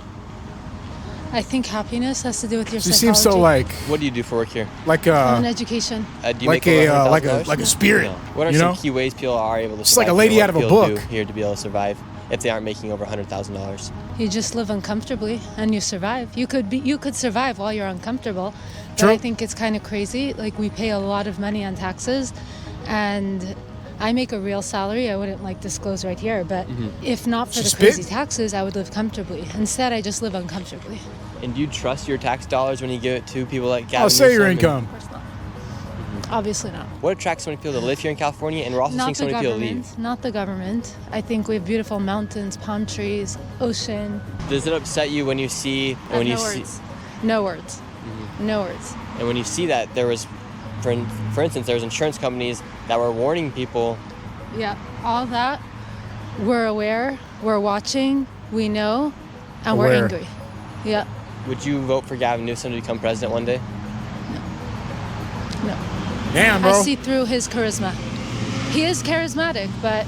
I think happiness has to do with your she psychology. seems so like What do you do for work here? like I'm an education. Do you like make over a $100,000? like a spirit. No. What are you some know? key ways people are able to She's like survive a lady here? out of a What people book. do here to be able to survive if they aren't making over $100,000? You just live uncomfortably and you survive. You could survive while you're uncomfortable. But True. I think it's kind of crazy. Like, we pay a lot of money on taxes, and I make a real salary. I wouldn't like disclose right here, but if not for She the spit? crazy taxes, I would live comfortably. Instead, I just live uncomfortably. And do you trust your tax dollars when you give it to people like Gavin? Oh, say your Newsom? And income. Obviously not. What attracts so many people to live here in California, and we're also Not seeing the so many people leave? government. Not the government. I think we have beautiful mountains, palm trees, ocean. Does it upset you when you see when you see No words. No words. and when you see that there was, for instance, there was insurance companies that were warning people? Yeah, all that. We're aware. We're watching. We know, and we're Aware. angry. Yeah. Would you vote for Gavin Newsom to become president one day? No. Damn, bro. I see through his charisma. He is charismatic, but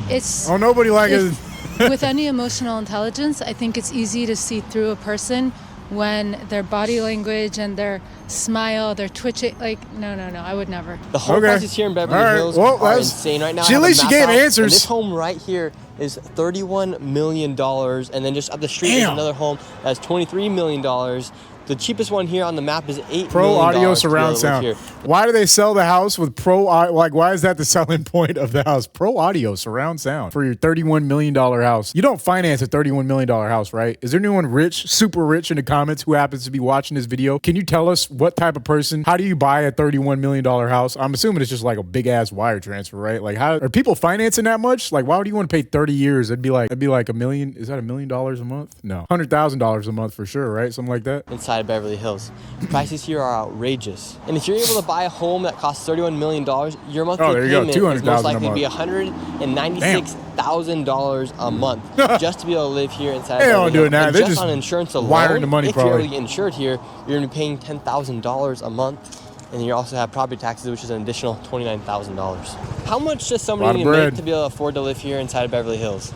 it's. Oh, nobody like if- it. With any emotional intelligence, I think it's easy to see through a person when their body language and their smile, their twitching. Like, no, I would never. The home prices here in Beverly All right. Hills Well, are that's- insane right now. She- I at have a least she map gave out, and answers. this home right here is $31 million, and then just up the street is Damn. another home that's $23 million. The cheapest one here on the map is $8 Pro million audio to be able surround to live sound. here. Why do they sell the house with like, why is that the selling point of the house? Pro audio surround sound for your $31 million house. You don't finance a $31 million house, right? Is there anyone rich, super rich in the comments who happens to be watching this video? Can you tell us what type of person, how do you buy a $31 million house? I'm assuming it's just like a big ass wire transfer, right? Like, how are people financing that much? Like, why would you want to pay 30 years? It'd be like $1 million. Is that $1 million a month? No, $100,000 a month for sure, right? Something like that. Inside of Beverly Hills. Prices here are outrageous. And if you're able to buy a home that costs $31 million, your monthly payment is most likely to be $196,000 a month just to be able to live here inside They of don't Beverly do Hills. it now. And They're just just on insurance alone, wiring the money if probably. you're able to get insured here, you're going to be paying $10,000 a month. And you also have property taxes, which is an additional $29,000. How much does somebody need to make to be able to afford to live here inside of Beverly Hills?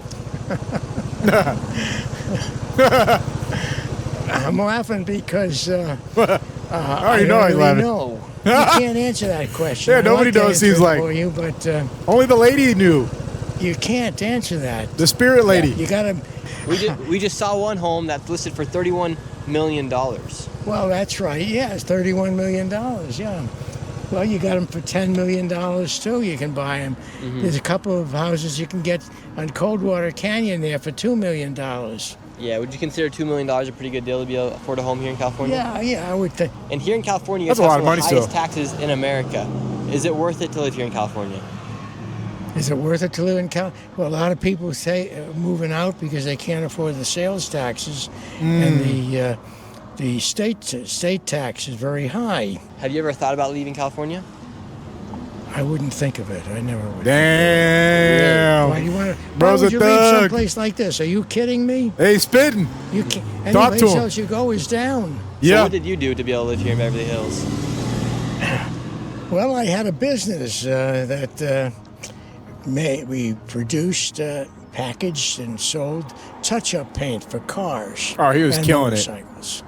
I'm laughing because you I know don't he's really laughing. know. You can't answer that question. Yeah, I'd nobody like to knows, answer seems it like. for you, but Only the lady knew. you can't answer that. The spirit lady. You gotta. We just saw one home that's listed for $31 million. Well, that's right. Yeah, it's $31 million. Yeah. Well, you got them for $10 million too. You can buy them. There's a couple of houses you can get on Coldwater Canyon there for $2 million. Yeah, would you consider $2 million a pretty good deal to be able to afford a home here in California? Yeah, I would think. And here in California, you That's guys a have lot some of of the money highest taxes in America. Is it worth it to live here in California? Is it worth it to live in California? Well, a lot of people say moving out because they can't afford the sales taxes, and the state tax is very high. Have you ever thought about leaving California? I wouldn't think of it. I never would. Damn. Why do you want to? Bro's why would a you leave thug. someplace like this? Are you kidding me? Hey, spitting. You can't. Talk Any to place him. else you go is down. So what did you do to be able to live here in Beverly Hills? Well, I had a business that we produced, packaged, and sold touch-up paint for cars. Oh, he was and killing it. motorcycles.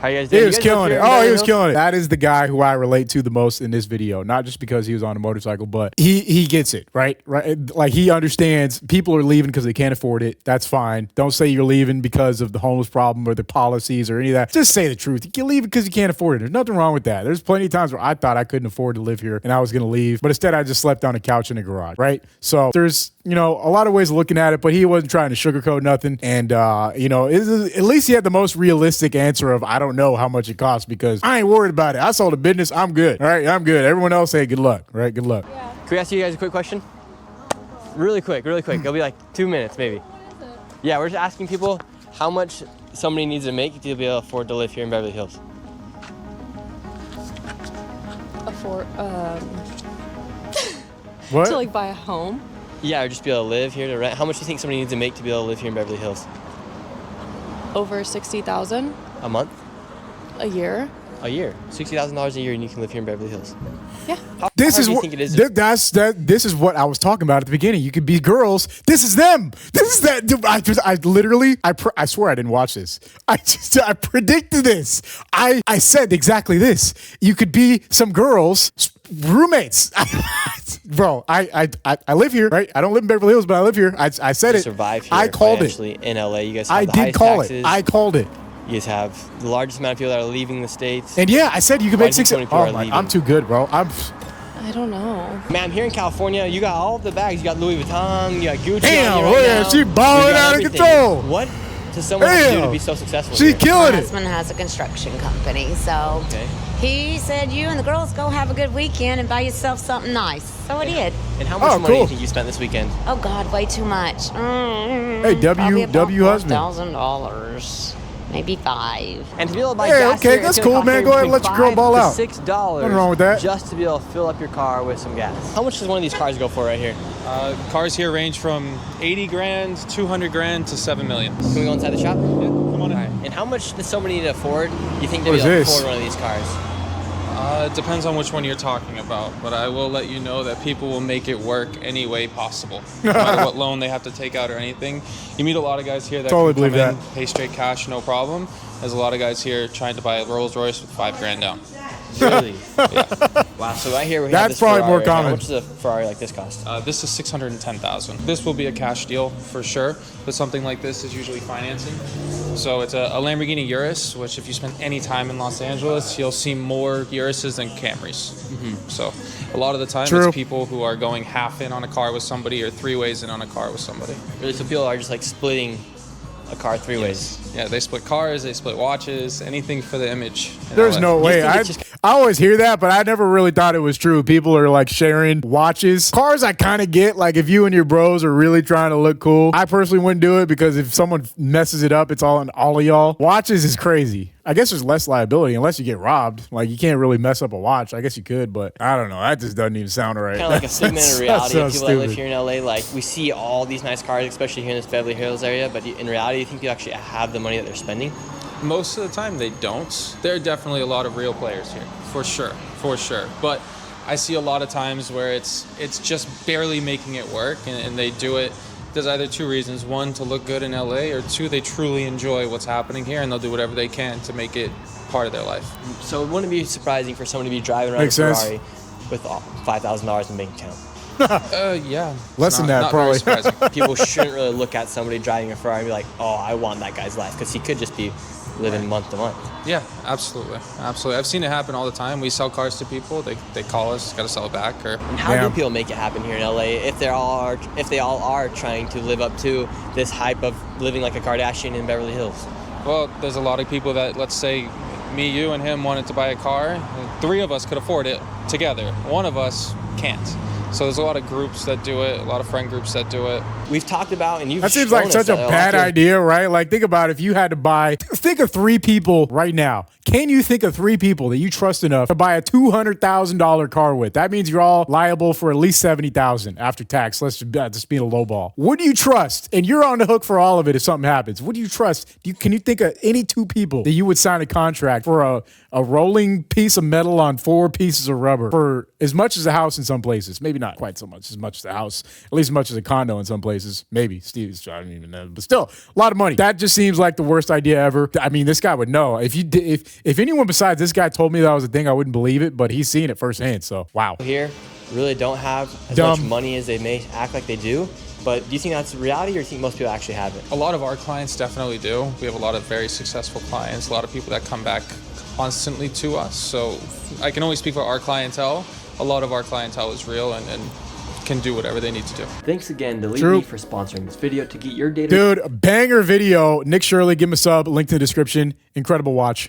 How you guys He doing? was killing it. Oh, he was killing it. That is the guy who I relate to the most in this video. Not just because he was on a motorcycle, but he gets it, right? Like, he understands people are leaving because they can't afford it. That's fine. Don't say you're leaving because of the homeless problem or the policies or any of that. Just say the truth. You're leaving because you can't afford it. There's nothing wrong with that. There's plenty of times where I thought I couldn't afford to live here and I was going to leave, but instead I just slept on a couch in a garage, right? So there's, a lot of ways of looking at it, but he wasn't trying to sugarcoat nothing. And, at least he had the most realistic answer of, I don't know how much it costs because I ain't worried about it. I sold a business. I'm good. All right. I'm good. Everyone else, hey, good luck. Right. Good luck. Can we ask you guys a quick question? Really quick. It'll be like 2 minutes maybe. Yeah, we're just asking people how much somebody needs to make to be able to afford to live here in Beverly Hills. What? To like buy a home? Yeah, or just be able to live here to rent. How much do you think somebody needs to make to be able to live here in Beverly Hills? Over 60,000 A month? a year. A year. $60,000 a year and you can live here in Beverly Hills. Yeah. This hard is do you what think it is? this is what I was talking about at the beginning. You could be girls. This is them. This is that. I swear I didn't watch this. I predicted this. I said exactly this. You could be some girls, roommates. Bro, I live here, right? I don't live in Beverly Hills, but I live here. I said it. Survive here I called it. financially in LA. You guys have I the did highest call taxes. it. I called it. You guys have the largest amount of people that are leaving the states. And yeah, I said you could Why make do you think so many people Oh are my, leaving? I'm too good, bro. I don't know. Man, here in California, you got all the bags. You got Louis Vuitton, you got Gucci. Damn, on you look right at her. now. She balling You got out of everything. control. What does someone have to do to Damn. be so successful? She here? killing My it. husband has a construction company, so Okay. he said, "You and the girls go have a good weekend and buy yourself something nice." So I did. And how much money do you think you spent this weekend? Oh God, way too much. Hey, W husband. $1,000, maybe $5,000. And to be able to buy Hey, gas okay, here, that's it's gonna cool, cost man. you Go ahead and let between your girl ball out. $5 to $6. Nothing wrong with that. Just to be able to fill up your car with some gas. How much does one of these cars go for right here? Cars here range from 80 grand, 200 grand to 7 million. Can we go inside the shop? Yeah, come on in. All right. And how much does somebody need to afford? You think to What be is able to this? afford one of these cars? It depends on which one you're talking about, but I will let you know that people will make it work any way possible. No matter what loan they have to take out or anything. You meet a lot of guys here that Totally can come believe in, pay straight cash, no problem. There's a lot of guys here trying to buy a Rolls Royce with $5 grand down. Really? Yeah. Wow. So right here we have That's this probably Ferrari more right here. common. How much does a Ferrari like this cost? This is $610,000. This will be a cash deal for sure, but something like this is usually financing. So it's a Lamborghini Urus, which if you spend any time in Los Angeles, you'll see more Uruses than Camrys. So a lot of the time True. it's people who are going half in on a car with somebody or 3 ways in on a car with somebody. Really? So people are just like splitting a car 3 ways. Yeah, they split cars, they split watches, anything for the image. There's no way. I always hear that, but I never really thought it was true. People are like sharing watches. Cars I kind of get, like if you and your bros are really trying to look cool. I personally wouldn't do it because if someone messes it up, it's all on all of y'all. Watches is crazy. I guess there's less liability unless you get robbed. Like you can't really mess up a watch. I guess you could, but I don't know. That just doesn't even sound right. Kind of like a segment of reality so of people that live stupid. here in LA. Like we see all these nice cars, especially here in this Beverly Hills area. But in reality, you think people actually have the money that they're spending? Most of the time they don't. There are definitely a lot of real players here, for sure. But I see a lot of times where it's just barely making it work, and they do it. There's either 2 reasons: 1, to look good in LA, or 2, they truly enjoy what's happening here, and they'll do whatever they can to make it part of their life. So it wouldn't be surprising for someone to be driving around Makes a sense. Ferrari with $5,000 in bank account. Yeah. Less than that, not probably. Very surprising. People shouldn't really look at somebody driving a Ferrari and be like, oh, I want that guy's life, because he could just be living month to month. Yeah, absolutely. I've seen it happen all the time. We sell cars to people. They call us, got to sell it back. Or And how do people make it happen here in LA if they all are trying to live up to this hype of living like a Kardashian in Beverly Hills? Well, there's a lot of people that, let's say, me, you, and him wanted to buy a car. 3 of us could afford it together. 1 of us can't. So there's a lot of groups that do it, a lot of friend groups that do it. We've talked about, and you've That seems shown like us such a that bad lot. idea, right? Like, think about if you had to buy, think of 3 people right now. Can you think of 3 people that you trust enough to buy a $200,000 car with? That means you're all liable for at least $70,000 after tax. Let's just be a low ball. What do you trust? And you're on the hook for all of it if something happens. What do you trust? Can you think of any 2 people that you would sign a contract for a rolling piece of metal on 4 pieces of rubber for as much as a house in some places? Maybe not quite so much as a house, at least as much as a condo in some places. Maybe Steve's, I don't even know, but still a lot of money. That just seems like the worst idea ever. I mean, this guy would know. If anyone besides this guy told me that was a thing, I wouldn't believe it, but he's seen it firsthand. So wow. Here really don't have as much money as they may act like they do. But do you think that's reality, or do you think most people actually have it? A lot of our clients definitely do. We have a lot of very successful clients, a lot of people that come back constantly to us. So I can only speak for our clientele. A lot of our clientele is real and can do whatever they need to do. Thanks again to True. Lead Me for sponsoring this video. To get your data. Dude, banger video. Nick Shirley, give him a sub. Link to the description. Incredible watch.